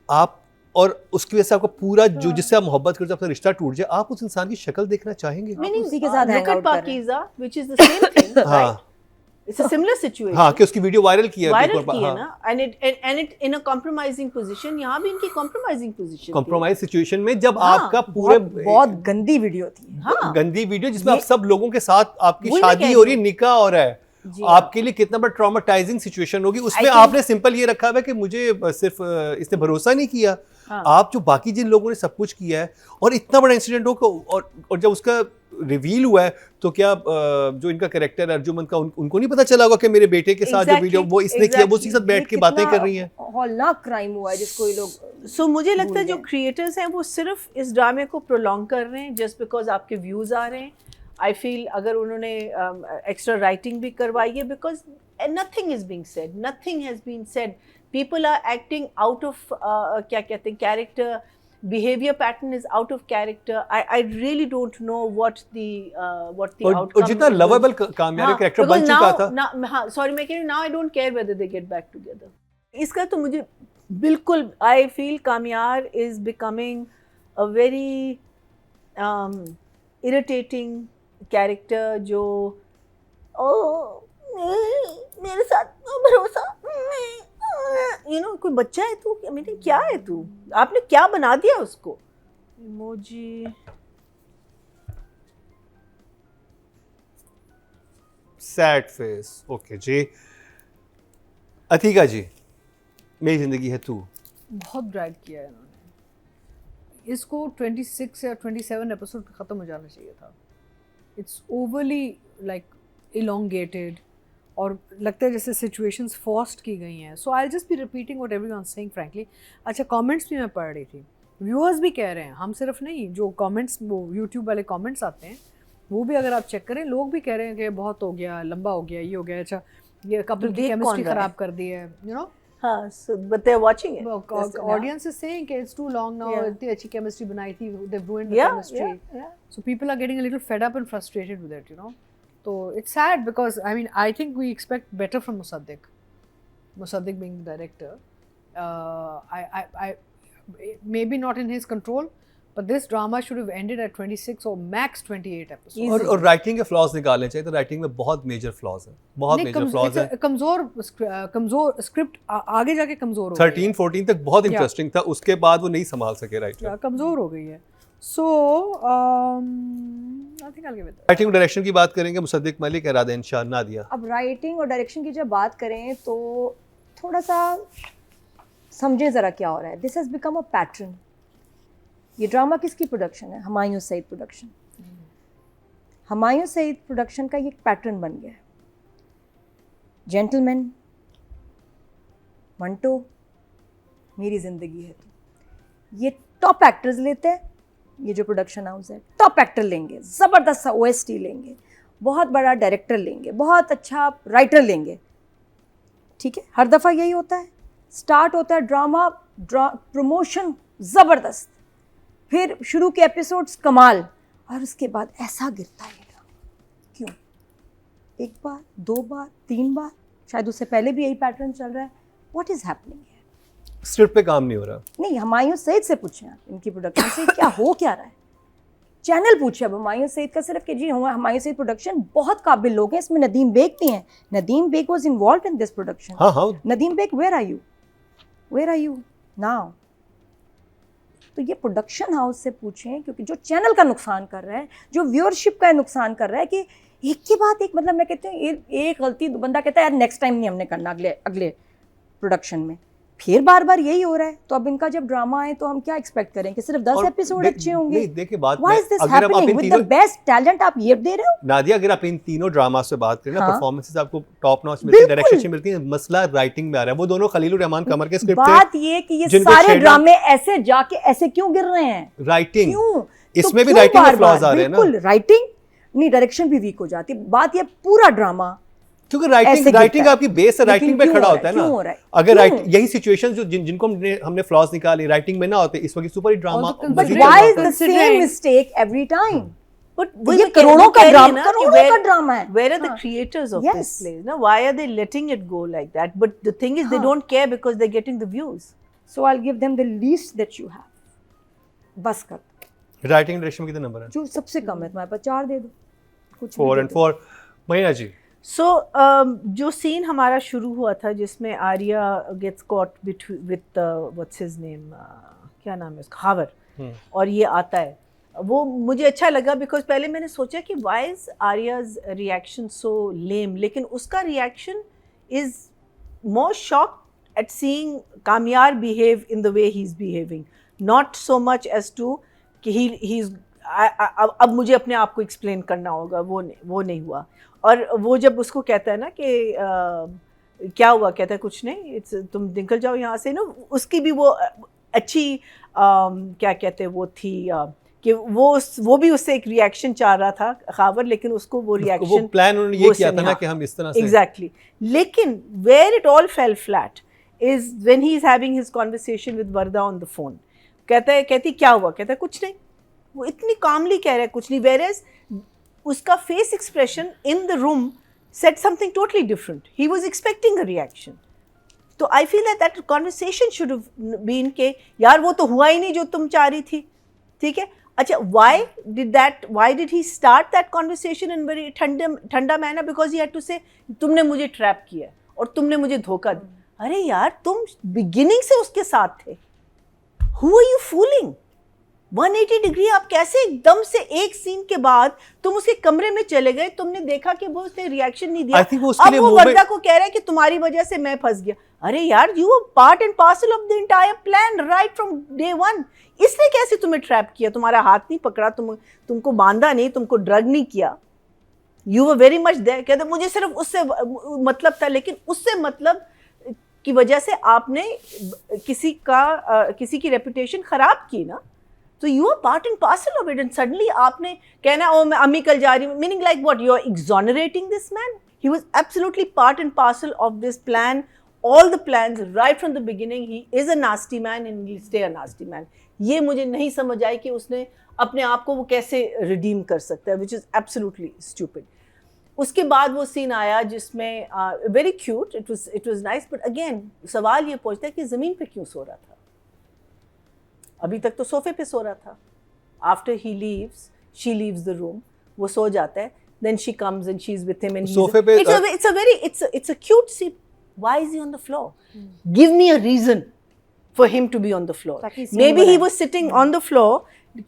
आप और उसकी वजह से आपका पूरा जो जिससे आप मोहब्बत करते हो आपका रिश्ता टूट जाए, आप उस इंसान की शक्ल देखना चाहेंगे? Meaning, उसी के साथ look hang at out कर रहे हैं। Pakiza, which is the same thing, right? हाँ It's a similar situation. हाँ कि उसकी वीडियो वायरल की है, वायरल की है हाँ, ना, and it in a compromising position. यहाँ भी इनकी compromising position थी। कॉम्प्रोमाइज सिचुएशन में जब हाँ, आपका पूरे बहुत गंदी वीडियो थी। हाँ, गंदी वीडियो जिसमें आप सब लोगों के साथ आपकी वही मैं शादी कह हो रही रही है, निकाह हो रहा है, जी, आपके लिए कितना बड़ा ट्रॉमेटाइजिंग सिचुएशन होगी, उसमें think- आपने सिंपल ये रखा हुआ है कि मुझे सिर्फ इसने भरोसा नहीं किया। हाँ। आप जो बाकी जिन लोगों ने सब कुछ किया है और इतना बड़ा इंसिडेंट हो और जब उसका रिवील हुआ है तो क्या जो इनका कैरेक्टर है अर्जुमंद का, उनको नहीं पता चला होगा कि मेरे बेटे के साथ जो Exactly, वीडियो वो इसने किया, वो उसके साथ बैठ के बातें कर रही हैं। हौलनाक क्राइम हुआ है जिसको ये लोग So मुझे लगता है भूल जो गए। क्रिएटर्स हैं वो सिर्फ इस ड्रामे को प्रोलॉन्ग कर रहे हैं जस्ट बिकॉज आपके व्यूज आ रहे हैं। आई फील अगर उन्होंने एक्स्ट्रा राइटिंग भी करवाई है, because nothing is being said, nothing has been said, people are acting out of क्या कहते हैं character, behavior pattern is out of character. I really don't know what the outcome और जितना लवेबल कामयाबी character बन चुका था, हाँ सॉरी मैं कह रही हूँ, now I don't care whether they get back together. इसका तो मुझे बिल्कुल, I feel कामयार is becoming a very irritating character जो मेरे साथ भरोसा कोई बच्चा है तू, मैंने क्या है तू, आपने क्या बना दिया उसको। Emoji sad face. ओके जी, अतीका जी, मेरी जिंदगी है तू, बहुत ड्रैग किया है इन्होंने इसको। 26 या 27 एपिसोड पे ख़त्म हो जाना चाहिए था। इट्स ओवरली लाइक इलोंगेटेड और लगता है जैसे सिचुएशंस फोर्स्ड की गई हैं। So I just be repeating what everyone saying frankly. अच्छा, कमेंट्स भी मैं पढ़ रही थी, व्यूअर्स भी कह रहे हैं, हम सिर्फ नहीं, जो कमेंट्स वो यूट्यूब वाले कमेंट्स आते हैं वो भी अगर आप चेक करें, लोग भी कह रहे हैं कि बहुत हो गया, लंबा हो गया, ये हो गया, अच्छा ये कपल की केमिस्ट्री खराब कर दी है, यू नो। हाँ, so but they're watching it. Audience is saying कि it's too long now. इतनी अच्छी chemistry बनाई थी, they've ruined the Yeah, chemistry. yeah. So people are getting a little fed up and frustrated with it, you know. So it's sad because I mean I think we expect better from Musaddiq. Musaddiq being the director, I maybe not in his control, but this drama should have ended at 26 or max 28 episodes. और writing के flaws निकालने चाहिए, तो writing में बहुत major flaws है, बहुत major flaws है। कमजोर स्क्रिप्ट आगे जाके कमजोर हो 13 14 तक बहुत इंटरेस्टिंग था, उसके बाद वो नहीं संभाल सके राइटर, कमजोर हो गई है। So I think I give it. Writing direction की बात करेंगे, मुसद्दिक मलिक, इरादे शाह, नादिया। अब राइटिंग और डायरेक्शन की जब बात करें तो थोड़ा सा समझें ज़रा क्या हो रहा है। This has become a pattern. ये ड्रामा किसकी प्रोडक्शन है? हुमायूं सईद प्रोडक्शन। हुमायूं सईद प्रोडक्शन का ये एक पैटर्न बन गया है। जेंटलमैन, मंटो, मेरी ज़िंदगी है तो ये टॉप एक्टर्स लेते हैं। ये जो प्रोडक्शन हाउस है टॉप एक्टर लेंगे, ज़बरदस्त सा OST लेंगे, बहुत बड़ा डायरेक्टर लेंगे, बहुत अच्छा राइटर लेंगे, ठीक है। हर दफ़ा यही होता है, स्टार्ट होता है ड्रामा, प्रमोशन ज़बरदस्त, फिर शुरू के एपिसोड्स कमाल, और उसके बाद ऐसा गिरता है ड्रामा। क्यों? एक बार, 2 बार, 3 बार, शायद उससे पहले भी यही पैटर्न चल रहा है। व्हाट इज़ हैपनिंग है? स्क्रिप्ट पे काम नहीं हो रहा। नहीं, हुमायूं सईद से पूछें आप, इनकी प्रोडक्शन से क्या हो क्या रहा है। चैनल पूछे अब हुमायूं सईद का सिर्फ कि जी हुमायूं सईद प्रोडक्शन बहुत काबिल लोग हैं, इसमें नदीम बेग भी हैं। Nadeem Baig was involved in this production. हाँ, Nadeem Baig, where are you now? तो ये प्रोडक्शन हाउस से पूछें, क्योंकि जो चैनल का नुकसान कर रहा है, जो व्यूअरशिप का नुकसान कर रहा है, कि एक के बाद एक, मतलब मैं कहती हूँ एक गलती बंदा कहता है यार नेक्स्ट टाइम नहीं हमने करना, अगले प्रोडक्शन में, फिर बार बार यही हो रहा है, तो अब इनका जब ड्रामा आए तो हम क्या एक्सपेक्ट करें कि सिर्फ 10 और एपिसोड अच्छे होंगे? नहीं, देखिए बात Why is this अगर आप happening इन with तीनों the best talent आप ये दे रहे हो? नादिया, अगर आप इन तीनों ड्रामा से बात करें ना, हाँ। परफॉर्मेंसेस आपको टॉप नॉच मिलती है, बिल्कुल। डायरेक्शन मिलती है, मसला राइटिंग में आ रहा है। वो दोनों खलीलुर रहमान कमर के स्क्रिप्ट बात ये कि ये जिनको सारे छेड़ना- ड्रामे ऐसे जाके ऐसे क्यों गिर रहे हैं? राइटिंग, क्यों? इसमें तो भी क्यों राइटिंग में बार-बार? फ्लॉज आ रहे हैं ना। बिल्कुल, राइटिंग नहीं, डायरेक्शन भी वीक हो जाती है। बात ये पूरा ड्रामा क्योंकि ऐसे राइटिंग गिरता राइटिंग है। आपकी बेस है, लेकिन राइटिंग पे क्यों खड़ा हो होता है क्यों ना। हो रहा है? अगर क्यों? यही सिचुएशंस जिनको हमने फ्लॉज निकाले राइटिंग में ना होते, इस वक्त super hit drama Also But considering- why is the Considering- same mistake every time? But ये करोड़ों का ड्रामा, करोड़ों का ड्रामा है। Where are the हाँ। creators of Yes. this place? No, why are they letting it go like that? But the thing is, they हाँ। don't care because they're getting the views. So I'll give them the least that you have. बस कर, writing direction में कितने number है? जो सबसे कम है तुम्हारे पास 4 दे दो, कुछ 4 and 4। महीना जी, So जो सीन हमारा शुरू हुआ था जिसमें Arya gets caught with what's his name, क्या नाम है उसका, हावर, और ये आता है, वो मुझे अच्छा लगा बिकॉज पहले मैंने सोचा कि why is Arya's reaction so lame, लेकिन उसका reaction is more shocked at seeing कामयार behave in the way he's behaving, not so much as to कि he's अब मुझे अपने आप को एक्सप्लेन करना होगा, वो नहीं हुआ। और वो जब उसको कहता है ना कि क्या हुआ, कहता है कुछ नहीं, तुम निकल जाओ यहाँ से ना, उसकी भी वो अच्छी क्या कहते हैं वो थी कि वो भी उससे एक रिएक्शन चाह रहा था खावर, लेकिन उसको वो रिएक्शन, वो प्लान उन्होंने ये किया था ना कि हम इस तरह से एग्जैक्टली। लेकिन where it all fell flat is when he is having his conversation with Varda on the phone. कहती क्या हुआ, कहता है कुछ नहीं, वो इतनी कामली कह रहा है कुछ नहीं, वेयरएज उसका face expression in the room said something totally different, he was expecting a reaction. तो I feel that conversation should have been के यार वो तो हुआ ही नहीं जो तुम चाह रही थी, ठीक है। अच्छा, why did he start that conversation in very ठंडा manner? Because he had to say तुमने मुझे ट्रैप किया और तुमने मुझे धोखा दिया। अरे यार, तुम बिगिनिंग से उसके साथ थे, who are you fooling? 180 degree आप कैसे एकदम से एक सीन के बाद तुम उसके कमरे में चले गए, तुमने देखा कि वो उसने रिएक्शन नहीं दिया, अब वो वर्दा को कह रहा है कि तुम्हारी वजह से मैं फंस गया। अरे यार, you were part and parcel of the entire plan right from day 1। इसने कैसे तुम्हें ट्रैप किया, तुम्हारा हाथ नहीं पकड़ा, तुमको बांधा नहीं, तुमको ड्रग नहीं किया, you were very much there. कहते मुझे सिर्फ उससे मतलब था, लेकिन उससे मतलब की वजह से आपने किसी की रेपुटेशन खराब की ना, तो you are part and parcel of it. And suddenly आपने कहना ओ मैं अम्मी कल जा रही हूँ, meaning like what, you are exonerating this man. He was absolutely part and parcel of this plan, all the plans right from the beginning. He is a nasty man and he'll stay a nasty man. ये मुझे नहीं समझ आई कि उसने अपने आप को वो कैसे redeem कर सकता है, which is absolutely stupid. उसके बाद वो सीन आया जिसमें very cute, it was nice, but again सवाल ये पूछता है कि ज़मीन पे क्यों सो रहा था? अभी तक तो सोफे पे सो रहा था। After he leaves, she leaves the room, वो सो जाता है, then she comes and she's with him and सोफे पे it's a cute scene. Why is he on the floor? Give me a reason for him to be on the floor. Maybe he was sitting on the floor,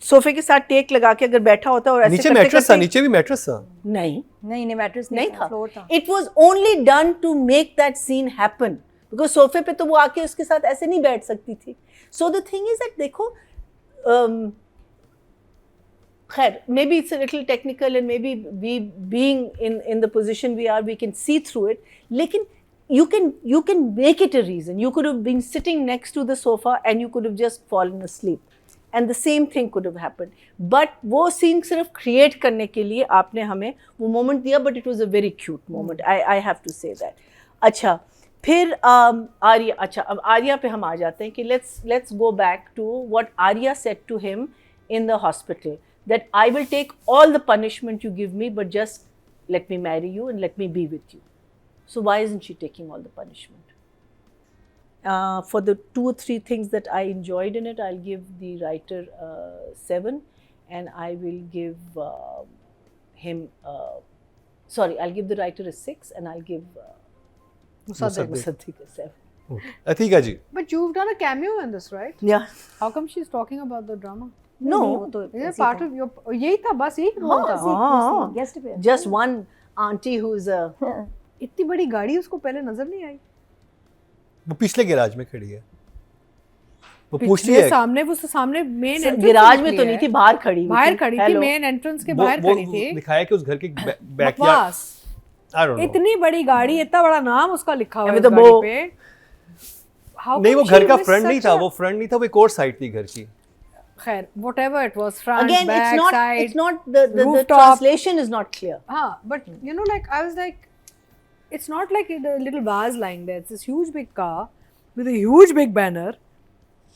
सोफे के साथ take लगा के अगर बैठा होता और ऐसे नीचे मैट्रेस था, नीचे भी मैट्रेस था। नहीं मैट्रेस नहीं था, फ्लोर था। It was only done to make that scene happen. Because सोफे पे तो वो आके उसके साथ ऐसे नहीं बैठ सकती थी। So the thing is that देखो, खैर, maybe it's a little technical and maybe we being in the position we are, we can see through it. लेकिन you can make it a reason. You could have been sitting next to the sofa and you could have just fallen asleep, and the same thing could have happened. But वो scene सिर्फ create करने के लिए आपने हमें वो moment दिया, but it was a very cute moment. I have to say that. अच्छा, फिर आर्या, अच्छा अब आर्या पे हम आ जाते हैं कि let's go back to what Arya said to him in the hospital, that I will take all the punishment you give me, but just let me marry you and let me be with you. So why isn't she taking all the punishment? For the 2 or 3 things that I enjoyed in it, I'll give the writer 7, and I will give him. I'll give the writer a 6, and I'll give Musaddiq a 7. Atika ji, But you've done a cameo in this, right? Yeah. How come she's talking about the drama? No. Is it part of your? यही था, बस यही role था। हाँ, guest पे just one auntie who's a. इतनी बड़ी गाड़ी उसको पहले नजर नहीं आई। वो पिछले गैराज में खड़ी है, वो पूछती पिछले है सामने, वो सामने मेन गिराज में तो नहीं थी, बाहर खड़ी हुई बाहर खड़ी थी, Hello. मेन एंट्रेंस के वो बाहर खड़ी थी। दिखाया कि उस घर के बैकयार्ड, बकवास, आई डोंट नो, इतनी बड़ी गाड़ी, इतना बड़ा नाम उसका लिखा हुआ है अभी उस तो गाड़ी वो- पे। How नहीं come वो she घर का missed फ्रंट नहीं such था, a- वो फ्रंट नहीं था, वो एक और साइड थी घर की। खैर whatever it was, front, Again, back, it's side, not the rooftop. translation is not clear. हाँ, but you know, like I was like, it's not like the little vase lying there. It's this huge big car with a huge big banner,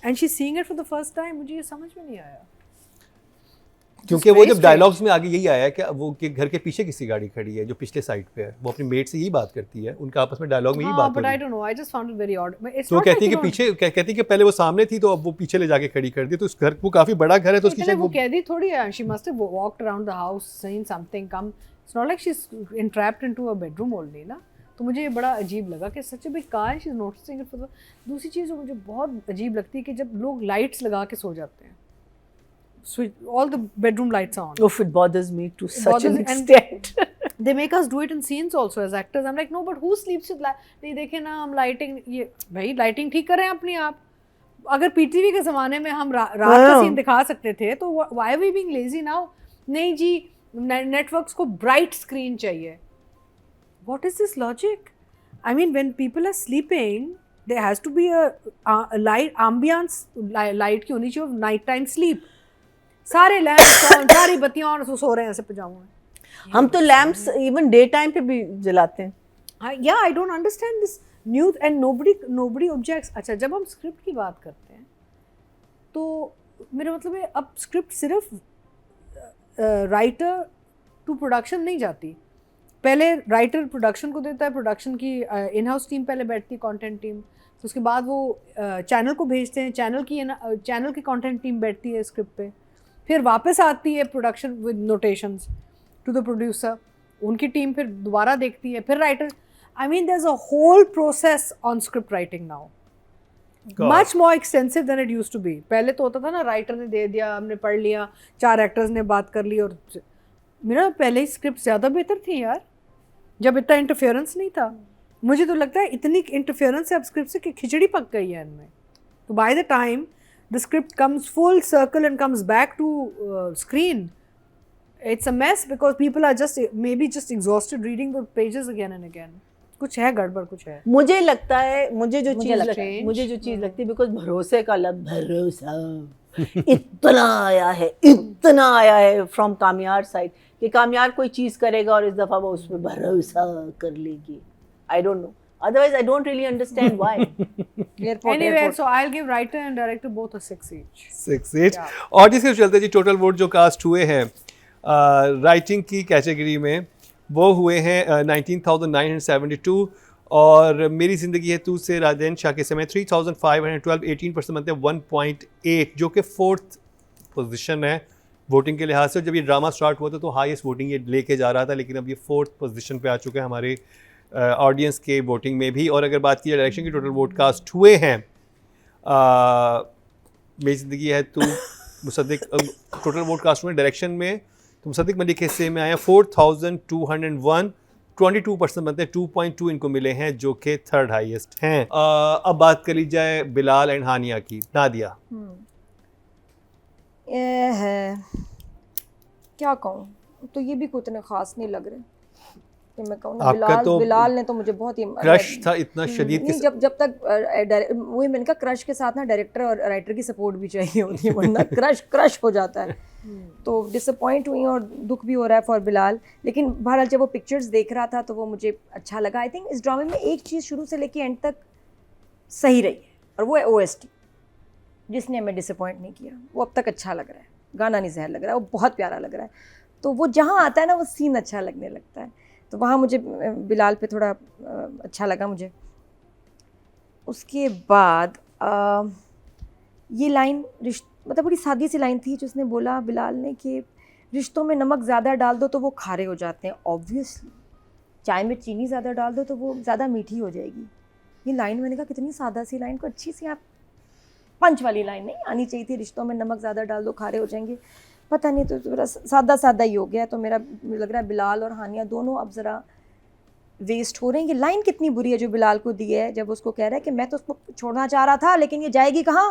and she's seeing it for the first time. मुझे ये समझ में नहीं आया। क्योंकि वो very जब strange. Dialogues में आगे यही आया कि वो कि घर के पीछे किसी गाड़ी खड़ी है जो पिछले साइड पे है, वो अपनी मेट से यही बात करती है, उनका आपस में डायलॉग में यही हाँ, बात but होती I है। don't know. I just found it very odd. It's तो वो not कहती है like कि you don't- पीछे, कहती है कि पहले वो सामने थी तो अब वो पीछे ले जाके खड़ी कर दी, तो उस घर, वो काफी बड़ा घर है तो उसकी इतने शायद वो वो कैदी थोड़ी है। She must have walked around the house, seen something come. It's not like she's entrapped into a bedroom only, ना। तो मुझे ये बड़ा अजीब लगा कि सच में कार है, she's noticing it for the। दूसरी चीज़ जो मुझे बहुत अजीब लगती है कि जब लोग लाइट्स लगा के सो जाते हैं, switch all the bedroom lights are on. Oof, it bothers me to such bothers an me, and- extent. They make us do it in scenes also as actors. I'm like, no, but who sleeps with light? नहीं देखे ना, हम lighting, ये भाई lighting ठीक कर रहे हैं अपनी आप। अगर पीटीवी के ज़माने में हम रात का हाँ। सीन दिखा सकते थे तो why are we being lazy now? नहीं जी, नेटवर्क्स को ब्राइट स्क्रीन चाहिए। What is this logic? I mean, when people are sleeping, there has to be a light ambience, light की होनी चाहिए, night time sleep. सारे लैंप्स ऑन, सारी बत्तियां on, सो रहे हैं ऐसे पजामा में। हम तो लैंप्स इवन डे टाइम पे भी जलाते हैं। Yeah, I don't understand this new, and nobody objects. अच्छा, जब हम स्क्रिप्ट की बात करते हैं तो मेरा मतलब है अब स्क्रिप्ट सिर्फ राइटर टू प्रोडक्शन नहीं जाती। पहले राइटर प्रोडक्शन को देता है, प्रोडक्शन की इन हाउस टीम पहले बैठती है, कंटेंट टीम, तो उसके बाद वो चैनल को भेजते हैं, चैनल की कंटेंट टीम बैठती है स्क्रिप्ट पे, फिर वापस आती है production with notations to the producer, उनकी टीम फिर दोबारा देखती है, फिर writer. I mean there is a whole process on script writing now, much more extensive than it used to be. पहले तो होता था ना, राइटर ने दे दिया, हमने पढ़ लिया, 4 एक्टर्स ने बात कर ली, और मेरा पहले ही स्क्रिप्ट ज़्यादा बेहतर थी यार, जब इतना इंटरफेरेंस नहीं था। मुझे तो लगता है इतनी इंटरफेरेंस है अब स्क्रिप्ट से कि खिचड़ी पक गई है इनमें। तो by the time the script comes full circle and comes back to screen, it's a mess because people are just maybe just exhausted reading the pages again and again. कुछ है गड़बड़, कुछ है। मुझे लगता है, मुझे जो मुझे चीज़ लगता है, मुझे जो चीज़ लगती है, बिकॉज भरोसे का लफ्ज़, भरोसा इतना आया है फ्रॉम कामयार साइड कि कामयार कोई चीज़ करेगा और इस दफ़ा वो उस पर भरोसा कर लेगी। I don't know, otherwise I don't really understand why. Anyway, so I'll give writer and director both a 6 each. 6 8। और जिसके चलते हैं जी, टोटल वोट जो कास्ट हुए हैं राइटिंग की कैटेगरी में वो हुए हैं 19,972, और मेरी ज़िंदगी है तू से राजेंद्र शाह के समय 3,512, 18% बनते हैं 1.8, जो कि 4th पोजीशन है वोटिंग के लिहाज से। जब ये ड्रामा स्टार्ट हुआ था तो हाईएस्ट वोटिंग ये लेके जा रहा था, लेकिन अब ये 4th पोजीशन पे आ चुका है हमारे ऑडियंस के वोटिंग में भी। और अगर बात की जाए डायरेक्शन की, टोटल वोट कास्ट हुए हैं मेरी ज़िंदगी है तू मुसद्दिक, टोटल वोट कास्ट हुए डायरेक्शन में तो मुसद्दिक मलिक के हिस्से में आया 4,201, 22% बनते हैं, 2.2 इनको मिले हैं जो कि 3rd हाईएस्ट हैं। अब बात कर ली जाए बिलाल एंड हानिया की। नादिया, ये है, क्या कहूँ, तो ये भी कुछ इतने खास नहीं लग रहे कि मैं कहूँ ना। आपका तो बिलाल ने तो मुझे बहुत ही क्रश था इतना शदीद नहीं, जब तक वही मैंने कहा, क्रश के साथ ना डायरेक्टर और राइटर की सपोर्ट भी चाहिए होती है, वरना क्रश हो जाता है। तो डिसअपॉइंट हुई और दुख भी हो रहा है फॉर बिलाल। लेकिन बहरहाल जब वो पिक्चर्स देख रहा था तो वो मुझे अच्छा लगा। आई थिंक इस ड्रामे में एक चीज़ शुरू से लेके एंड तक सही रही है, और वो है OST, जिसने हमें डिसअपॉइंट नहीं किया। वो अब तक अच्छा लग रहा है, गाना नहीं जहर लग रहा है, वो बहुत प्यारा लग रहा है। तो वो जहाँ आता है ना, वो सीन अच्छा लगने लगता है, तो वहाँ मुझे बिलाल पे थोड़ा अच्छा लगा मुझे। उसके बाद ये लाइन मतलब बड़ी सादी सी लाइन थी जो उसने बोला बिलाल ने कि रिश्तों में नमक ज़्यादा डाल दो तो वो खारे हो जाते हैं। ऑब्वियसली चाय में चीनी ज़्यादा डाल दो तो वो ज़्यादा मीठी हो जाएगी। ये लाइन मैंने कहा कितनी सादा सी लाइन को अच्छी सी, आप पंच वाली लाइन नहीं आनी चाहिए थी, रिश्तों में नमक ज़्यादा डाल दो खारे हो जाएंगे। पता नहीं, तो मेरा सादा ही हो गया। तो मेरा लग रहा है बिलाल और हानिया दोनों अब ज़रा वेस्ट हो रहे हैं। ये लाइन कितनी बुरी है जो बिलाल को दी है, जब उसको कह रहा है कि मैं तो उसको छोड़ना चाह रहा था लेकिन ये जाएगी कहाँ।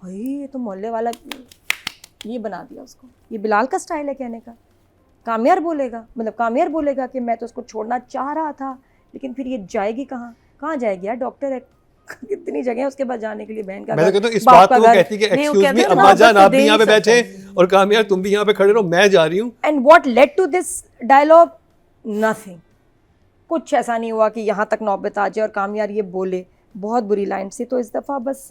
हाय, ये तो मोहल्ले वाला ये बना दिया उसको। ये बिलाल का स्टाइल है कहने का। कामयार बोलेगा, मतलब कामयार बोलेगा कि मैं तो उसको छोड़ना चाह रहा था लेकिन फिर ये जाएगी कहाँ। कहाँ जाएगी यार, डॉक्टर है, कितनी जगह है उसके पास जाने के लिए। बहन का मैं तो घर, कहता हूँ इस बाप बात का को वो घर। कहती है कि नहीं, वो एक्सक्यूज कहते मी हैं ना, अम्मा जान, वापस आप तो भी दे यहाँ पे ही बैठे सकते और कामयार तुम भी यहाँ पे खड़े रहो, मैं जा रही हूँ। And what led to this dialogue, nothing. कुछ ऐसा नहीं हुआ कि यहाँ तक नौबत आ जाए और कामयार ये बोले। बहुत बुरी लाइन से। तो इस दफ़ा बस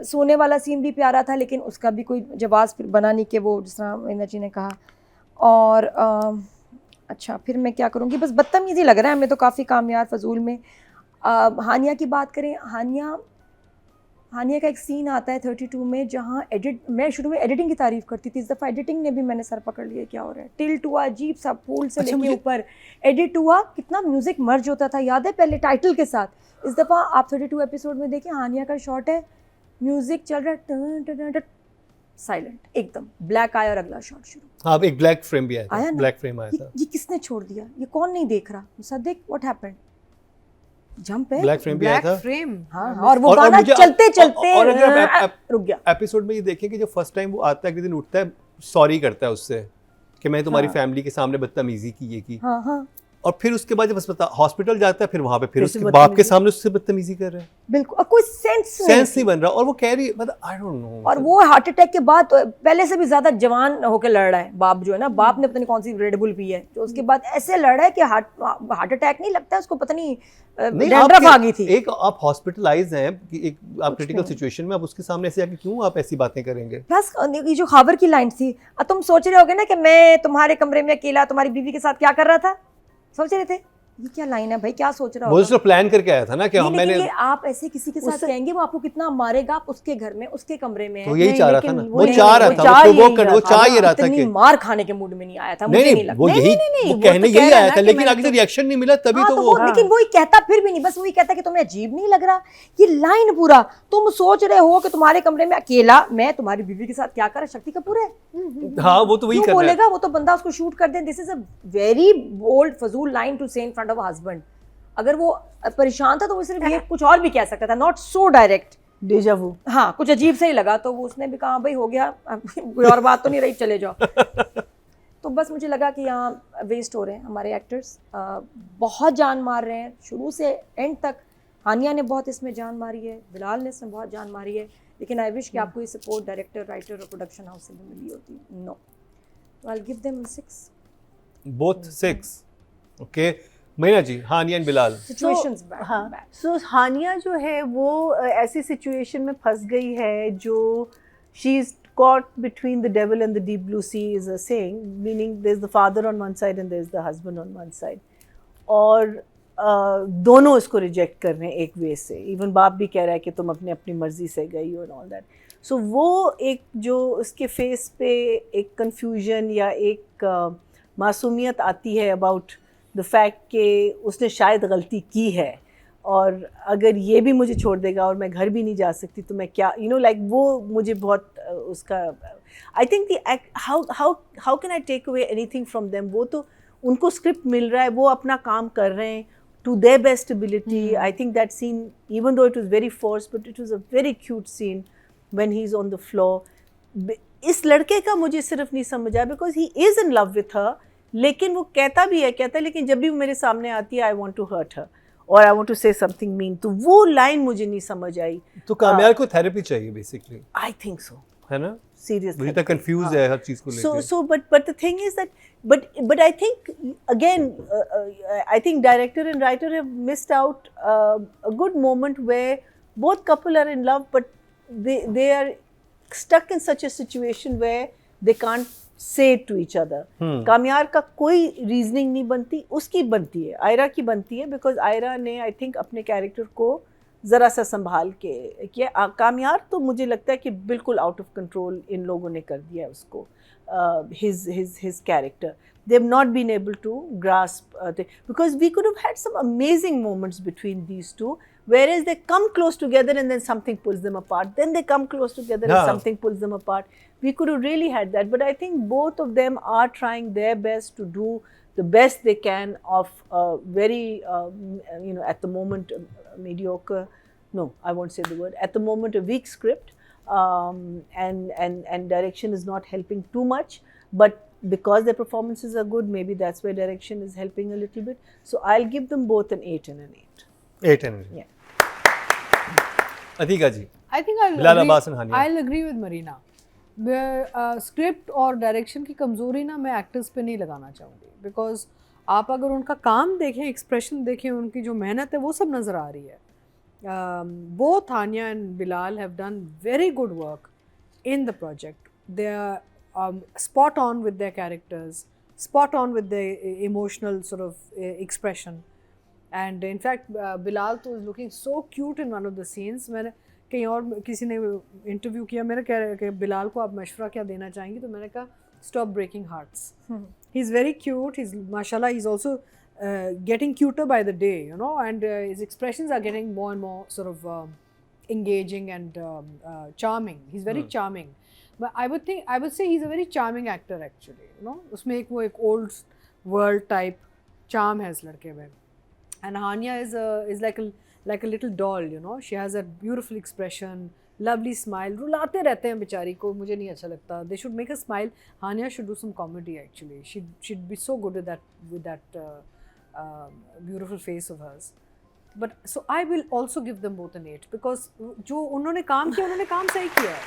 सोने वाला सीन भी प्यारा था लेकिन उसका भी कोई जवाब फिर बना नहीं कि वो जिस तरह मीना जी ने कहा। और अच्छा फिर मैं क्या करूँगी, बस बदतमीज़ी लग रहा है हमें तो काफ़ी कामयार फजूल में। हानिया की बात करें, हानिया का एक सीन आता है 32 में जहाँ मैं शुरू में एडिटिंग की तारीफ़ करती थी, इस दफ़ा एडिटिंग ने भी मैंने सर पकड़ लिया। क्या हो रहा है, टिल्ट हुआ अजीब सा, फूल से अच्छा, लेके ऊपर एडिट हुआ, कितना म्यूज़िक मर्ज होता था याद है पहले टाइटल के साथ। इस दफ़ा आप 32 एपिसोड में देखिए, हानिया का शॉट है, म्यूज़िक चल रहा है, साइलेंट एकदम, ब्लैक आया और अगला शॉट शुरू। हाँ, एक ब्लैक फ्रेम भी आया आया था, ना? ब्लैक फ्रेम आया था। ये किसने छोड़ दिया, ये कौन नहीं देख रहा। मुसद्दिक, व्हाट हैपेंड, जंप है, ब्लैक फ्रेम भी आया ब्लैक था। फ्रेम। हाँ, और वो गाना मुझे चलते चलते और अगर आप रुक गया। एपिसोड में ये देखें कि जो फर्स्ट टाइम वो आता है, एक दिन उठता है, सॉरी करता है उससे कि मैं तुम्हारी हाँ। फैमिली के सामने बदतमीजी की, ये की। हाँ हाँ और फिर उसके बाद जब हॉस्पिटल जाता है, फिर वहां पे फिर फिर उसके से बाप के बदतमीजी। सामने उससे बदतमीजी कर रहा है। बिल्कुल, और कोई सेंस नहीं बन रहा। और वो कह रही है, मतलब आई डोंट नो। और वो हार्ट अटैक के बाद पहले से भी ज्यादा जवान होकर लड़ रहा है बाप, जो है ना, बाप ने पता नहीं कौन सी रेडबुल पी है जो उसके बाद ऐसे लड़ रहा है कि हार्ट अटैक नहीं लगता है उसको, पता नहीं डैंड्रफ आ गई थी। एक आप हॉस्पिटलाइज हैं कि एक आप क्रिटिकल नहीं। सिचुएशन में, आप उसके सामने ऐसे आके क्यों आप ऐसी बातें करेंगे। बस ये जो खाबर की लाइन थी, तुम सोच रहे होगे ना कि मैं तुम्हारे कमरे में अकेला तुम्हारी बीवी के साथ क्या कर रहा था, सोच रहे थे। ये क्या लाइन है भाई, क्या सोच रहा वो होगा। जो प्लान करके आया था ना कि नहीं, हम लेकिन मैंने ये आप ऐसे किसी के साथ कहेंगे वो आपको कितना मारेगा, आप उसके घर में उसके कमरे में तो हैं। यही नहीं, चाह रहा था लेकिन ना, वो वो नहीं, चाह रहा वो था, चाह वो यही प्रोवोक रहा वो था। चाह ही रहा था इतनी कि मार खाने के मूड में नहीं आया था, मुझे नहीं नहीं नहीं, वो लगता। यही नहीं, वो वो कहने तो कह यही रहा है आया ना था, कि लेकिन मैंने आगे से तो- रिएक्शन नहीं मिला तभी हाँ, तो तो वो वो लेकिन वही कहता फिर भी नहीं, बस वही कहता कि तुम्हें अजीब नहीं लग रहा। ये लाइन पूरा, तुम सोच रहे हो कि तुम्हारे कमरे में अकेला मैं तुम्हारी बीवी के साथ क्या कर, शक्ति कपूर है हाँ, वो तो वही क्यों कर रहा है। बोलेगा, वो तो बंदा उसको शूट कर दे। This is a very bold फजूल line to say in front of husband. अगर वो परेशान था तो वो सिर्फ ये कुछ और भी कह सकता था, नॉट सो डायरेक्ट। डेजा वू। हाँ, कुछ अजीब से ही लगा तो वो उसने भी कहा भाई हो गया, अब कोई और बात तो नहीं रही, चले जाओ। तो बस मुझे लगा कि यहाँ वेस्ट हो रहे हैं हमारे एक्टर्स, बहुत जान मार रहे हैं शुरू से एंड तक। हानिया ने बहुत इसमें जान मारी है, बिलाल ने इसमें बहुत जान मारी है, लेकिन आई विश कि आपको ये सपोर्ट डायरेक्टर, राइटर और प्रोडक्शन हाउस से भी मिली होती। No, I will give them 6 both 6। Okay Meena ji, Hania and Bilal. Situations bad. हाँ, सो हानिया जो है वो ऐसी सिचुएशन में फंस गई है जो she is caught between the devil and the deep blue sea is a saying, meaning there's the father on one side and there's the husband on one side. और दोनों इसको रिजेक्ट कर रहे हैं एक वे से। इवन बाप भी कह रहा है कि तुम अपने अपनी मर्जी से गई हो एंड ऑल दैट। सो वो एक जो उसके फेस पे एक कन्फ्यूजन या एक मासूमियत आती है अबाउट द फैक्ट कि उसने शायद गलती की है और अगर ये भी मुझे छोड़ देगा और मैं घर भी नहीं जा सकती तो मैं क्या, यू नो, लाइक वो मुझे बहुत उसका, I think the how can I take away anything from them. वो तो उनको स्क्रिप्ट मिल रहा है, वो अपना काम कर रहे हैं to their best ability. I think that scene, even though it was very forced, but it was a very cute scene when he is on the floor. इस लड़के का मुझे सिर्फ नहीं समझ आया because he is in love with her, लेकिन वो कहता है लेकिन जब भी वो मेरे सामने आती है I want to hurt her और I want to say something mean. तो वो लाइन मुझे नहीं समझ आई। तो कामयार को थेरेपी चाहिए बेसिकली, आई थिंक सो, है ना। सीरियसली मुझे तो कंफ्यूज है हर चीज को लेके। So, but the thing is that, but I think again, I think director and writer have missed out a good moment where both couple are in love, but they are stuck in such a situation where they can't say it to each other. कामयार का कोई reasoning नहीं बनती, उसकी बनती है, आयरा की बनती है, बिकॉज आयरा ने आई थिंक अपने कैरेक्टर को ज़रा सा संभाल के किया। कामयार तो मुझे लगता है कि बिल्कुल आउट ऑफ कंट्रोल इन लोगों ने कर दिया है उसको, his character. They've not been able to grasp because we could have had some amazing moments between these two, whereas they come close together and then something pulls them apart, then they come close together and something pulls them apart. We could have really had that, but I think both of them are trying their best to do the best they can of a very, at the moment, mediocre, no, I won't say the word, at the moment a weak script, and direction is not helping too much, but because their performances are good, maybe that's where direction is helping a little bit. So I'll give them both an 8 and an 8. 8 and 8. Atiqa ji, I think Bilal Abbas and Hania. I'll agree with Marina. Script और direction की कमज़ोरी ना मैं actors पे नहीं लगाना चाहूँगी, because आप अगर उनका काम देखें, एक्सप्रेशन देखें, उनकी जो मेहनत है वो सब नज़र आ रही है. Both Hania and Bilal have done very good work in the project. They are spot on with their characters, spot on with their emotional sort of expression. And in fact, Bilal was looking so cute in one of the scenes. मैंने कहीं और किसी ने interview किया, मैंने कहा कि बिलाल को आप मशवरा क्या देना चाहेंगी, तो मैंने कहा stop breaking hearts. He is very cute, he is माशाल्लाह, he is also getting cuter by the day, you know, and his expressions are getting more and more sort of engaging and charming. He's very charming. But I would say he's a very charming actor actually, you know. उसमें एक old world type charm है इस लड़के में. And Hania is like a little doll, you know. She has a beautiful expression, lovely smile. रुलाते रहते हैं बेचारी को, मुझे नहीं अच्छा लगता. They should make her smile. Hania should do some comedy actually. She'd be so good with that beautiful face of hers. But so I will also give them both an 8 because जो उन्होंने काम किया, उन्होंने काम सही किया है.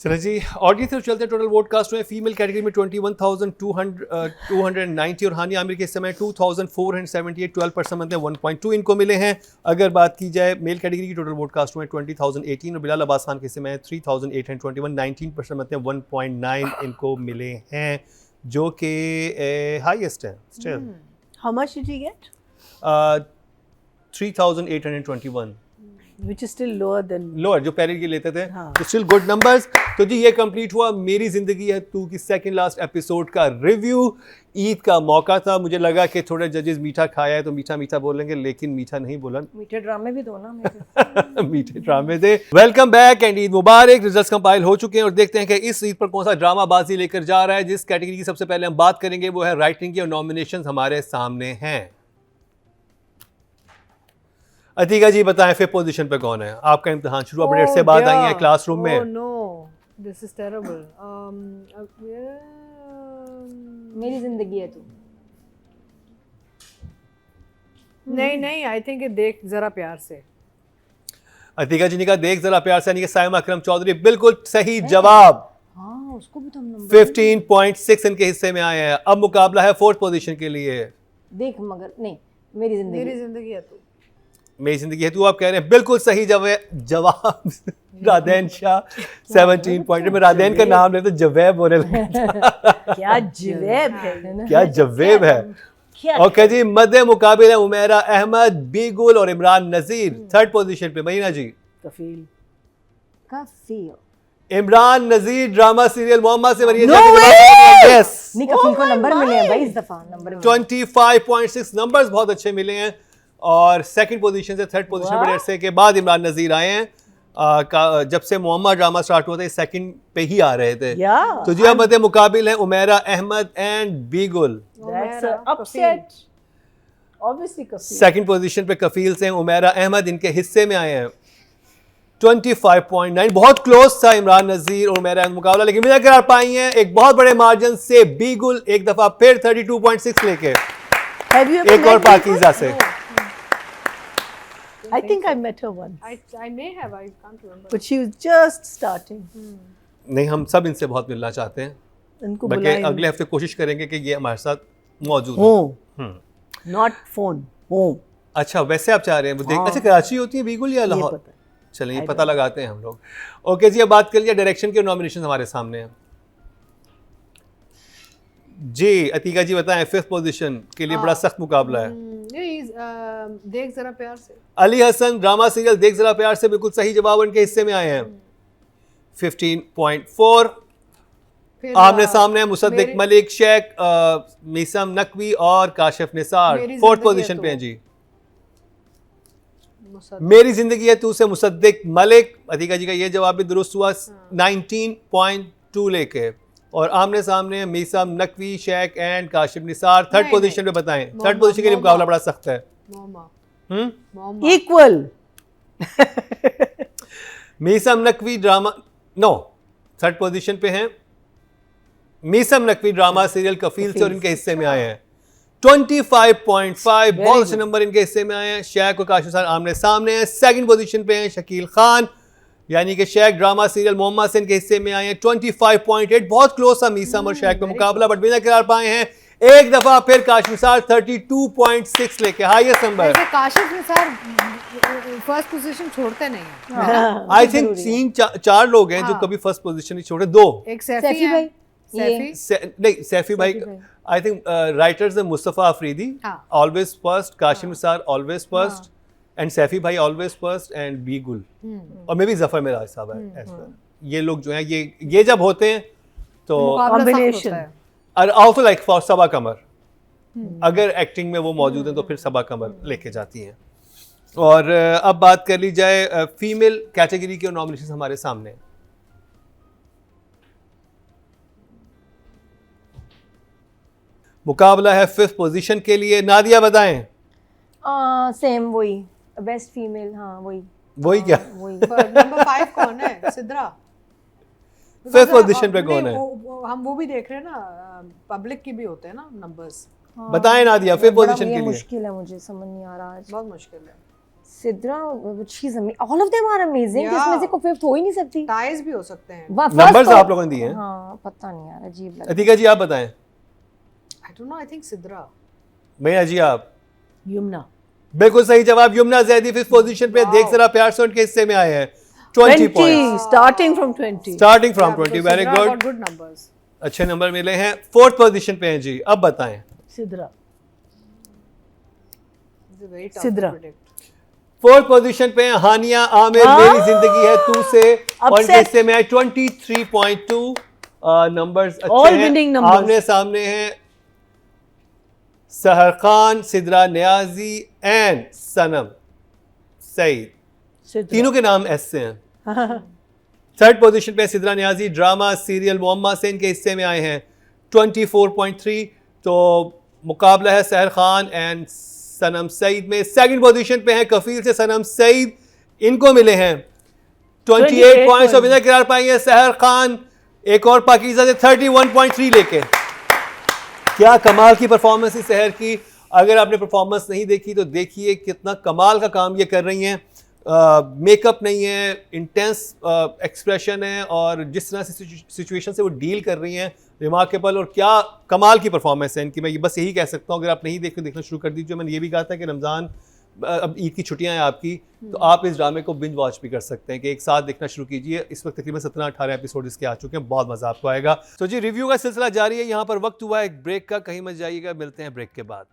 चलो जी, ऑडियंस से चलते टोटल वोट कास्ट हुए. फीमेल कैटेगरी में 21,290 और हानिया आमिर के इस समय 2,478, 12% बनते हैं 1.2 इनको मिले हैं. अगर बात की जाए मेल कैटेगरी की, टोटल वोट कास्ट हुए 20,018 और बिलाल अब्बास खान के इस समय 3,821, 19% बनते हैं 1.9 इनको मिले हैं, जो कि हाईएस्ट है still. How much did he get? 3,821, Which is still lower than. Lower जो पहले के लेते थे. हाँ. तो स्टिल गुड नंबर्स. तो जी ये कंप्लीट हुआ मेरी जिंदगी है तू की सेकंड लास्ट एपिसोड का रिव्यू. ईद का मौका था, मुझे लगा कि थोड़े जजेस मीठा खाया है तो मीठा मीठा बोलेंगे, लेकिन मीठा नहीं बोला. मीठे ड्रामे भी दो ना मुझे. मीठे ड्रामे दे. वेलकम बैक एंड ईद मुबारक. रिजल्ट्स कंपाइल हो चुके हैं और देखते हैं कि इस ईद पर कौन सा ड्रामा बाजी लेकर जा रहा है. जिस कैटेगरी की सबसे पहले हम बात करेंगे वो है राइटिंग की, और नॉमिनेशंस हमारे सामने हैं. अतीका जी बताएं फिफ्थ पोजीशन पे कौन है. आपका इम्तिहान शुरू अपडेट से बाद आई है क्लासरूम में. Oh no, this is terrible. मेरी जिंदगी है तू. नहीं, I think देख जरा प्यार से. अतीका जी ने कहा देख जरा प्यार से, यानी कि साइमा अकरम चौधरी. बिल्कुल सही जवाब. हाँ, उसको भी तो हम नंबर 15.6 इनके हिस्से में आए हैं. अब मुकाबला है फोर्थ पोजीशन के लिए. देख मगर नहीं, मेरी जिंदगी है तू. मेरी जिंदगी है तू आप कह रहे हैं. बिल्कुल सही जवाब. राधेन शाह 17 पॉइंट में. राधेन का नाम लेते जवेब होने लगा. क्या जवेब है. क्या जवेब है. ओके जी, मध्य मुकाबले है उमेरा अहमद, बीगुल और इमरान नजीर. थर्ड पोजीशन पे महीना जी. कफील. इमरान नजीर ड्रामा सीरियल मोहम्मद से बनिए. यस, नहीं कफील को नंबर मिले हैं भाई इस दफा. नंबर 25.6 नंबर्स बहुत अच्छे मिले हैं. और सेकंड पोजीशन से थर्ड पोजीशन पर अरसे के बाद इमरान नजीर आए हैं. जब से मोहम्मद ड्रामा स्टार्ट हुआ था सेकंड पे ही आ रहे थे. तो जी अब मध्य मुकाबिल है उमेरा अहमद एंड बीगुल. सेकंड पोजीशन पे कफील से उमेरा अहमद, इनके हिस्से में आए हैं 25.9. बहुत क्लोज था इमरान नजीर और उमेरा अहमद मुकाबला, लेकिन विनर करार पाई हैं एक बहुत बड़े मार्जिन से बीगुल एक दफा फिर 32.6 लेके. एक और पाकीज़ा से. I think I met her once. I may have. I can't remember. But she was just starting. नहीं, हम सब इनसे बहुत मिलना चाहते हैं. इनको बल्कि बुलाएं. अगले हफ्ते कोशिश करेंगे कि ये हमारे साथ मौजूद हो. हो. Not phone. Home. अच्छा, वैसे आप चाह रहे हैं वो देख. अच्छा, कराची होती है बीगुल या लाहौर? चलिए ये पता लगाते हैं हम लोग. ओके जी, अब बात कर लिया डायरेक्शन के नॉमिनेशन हमारे सामने हैं. जी अतीका जी बताएं फिफ्थ पोजीशन के लिए बड़ा सख्त मुकाबला है. देख जरा प्यार से. अली हसन ड्रामा सीरियल देख जरा प्यार से. बिल्कुल सही जवाब उनके हिस्से में आए हैं 15.4. आमने सामने मुसद्दिक मलिक, शेख मीसम नकवी और काशिफ निसार. फोर्थ पोजीशन पे हैं जी. मेरी जिंदगी है तू से मुसद्दिक मलिक. अतीका जी का ये जवाब भी दुरुस्त हुआ 19.2 लेके. और आमने सामने हैं मीसम नकवी, शेख एंड काशिफ निसार। थर्ड नहीं, पोजीशन पे बताएं, थर्ड मोहम्मद, पोजीशन के लिए मुकाबला मोहम्मद। बड़ा सख्त है। Mohammad Equal. Meesam Naqvi drama, no, third position पे हैं मीसम नकवी ड्रामा सीरियल कफील से और इनके हिस्से में आए हैं 25.5, बहुत अच्छे नंबर इनके हिस्से में आए हैं। शेख और काशिफ निसार आमने सामने हैं। सेकंड पोजीशन पे हैं शकील खान, यानी कि शेख ड्रामा सीरियल मोहम्मद से इनके हिस्से में आए हैं 25.8, बहुत क्लोज था मीसम और शेख में मुकाबला, बट विनर करार पाए हैं एक दफा फिर काशिफ निसार 32.6 लेके हाईएस्ट नंबर। वैसे काशिफ निसार फर्स्ट पोजीशन छोड़ते नहीं हैं। आई थिंक तीन चार लोग हैं जो कभी फर्स्ट पोजीशन नहीं छोड़े, दो एक सैफी सैफी है, भाई, सैफी नहीं सैफी भाई, आई थिंक राइटर्स है मुस्तफ़ा अफरीदी हाँ। Always first, Kashif Nisar always first and Saifi भाई ऑलवेज फर्स्ट एंड बी गुल और मे बी जफर मिराज साहब है as well। ये लोग जो हैं ये जब होते हैं तो मुकाबला सख्त Combination। होता है। और आल्सो लाइक फॉर सबा कमर, अगर एक्टिंग में वो मौजूद हैं तो फिर सबा कमर लेके जाती हैं। और अब बात कर ली जाए फीमेल कैटेगरी के नॉमिनेशन हमारे सामने हैं। मुकाबला है फिफ्थ पोजीशन के लिए। नादिया बताएं। सेम वही, बेस्ट फीमेल, हाँ वही क्या वही। नंबर 5 कौन है? सिद्रा। फिफ्थ पोजीशन पे कौन है? हम वो भी देख रहे हैं ना, पब्लिक की भी होते हैं ना नंबर्स। बताएं नादिया फिफ्थ बड़ा पोजीशन ये के लिए। मुश्किल है, मुझे समझ नहीं आ रहा आज। बहुत मुश्किल है। Sidra, she's all of them are amazing, Yeah. इसमें से कोई फिफ्थ हो ही नहीं सकती। टाइज भी हो सकते हैं। नंबर्स आप लोगों ने दिए हैं। हाँ, पता नहीं यार, अजीब लगा। अतीका जी आप बताएं। I don't know, I think Sidra. भैया जी आप। Yumna. बिल्कुल सही जवाब, यमुना जैदी फिफ्थ पोजीशन पे। देख जरा प्यार से उनके हिस्से में आए हैं 20 points, Starting from 20. Starting from 20। Very good, good numbers. अच्छे नंबर मिले हैं। फोर्थ पोजीशन पे हैं जी, अब बताएं। Sidra. It's very tough Sidra. To predict. Fourth position पे हैं हानिया आमिर, मेरी जिंदगी है तू से, और इनके Upset. हिस्से में आए 23.2 नंबर्स अच्छे All हैं। winning numbers. आमने सामने हैं सहर खान, सिद्रा नियाजी एंड सनम सईद, Sidra. तीनों के नाम एस से हैं। थर्ड पोजीशन पे सिद्रा नियाजी ड्रामा सीरियल मोहम्मद से इनके हिस्से में आए हैं 24.3। तो मुकाबला है सहर खान एंड सनम सईद में। सेकंड पोजीशन पे हैं कफील से सनम सईद, इनको मिले हैं 28 पॉइंट्स और विनर करार पाएंगे सहर खान एक और पाकीज़ा से 31.3 लेके। क्या कमाल की परफॉर्मेंस है सहर की। अगर आपने परफॉर्मेंस नहीं देखी तो देखिए कितना कमाल का काम ये कर रही हैं। मेकअप नहीं है, इंटेंस एक्सप्रेशन है और जिस तरह से सिचुएशन से वो डील कर रही हैं, रिमार्केबल। और क्या कमाल की परफॉर्मेंस है इनकी। मैं ये बस यही कह सकता हूँ, अगर आप नहीं देखते देखना शुरू कर दीजिए। मैंने ये भी कहा था कि रमज़ान, अब ईद की छुट्टियां हैं आपकी, तो आप इस ड्रामे को बिंज वॉच भी कर सकते हैं कि एक साथ देखना शुरू कीजिए। इस वक्त तकरीबन 17-18 एपिसोड इसके आ चुके हैं, बहुत मज़ा आपको आएगा। तो जी रिव्यू का सिलसिला जारी है। यहाँ पर वक्त हुआ है एक ब्रेक का, कहीं मत जाइएगा, मिलते हैं ब्रेक के बाद।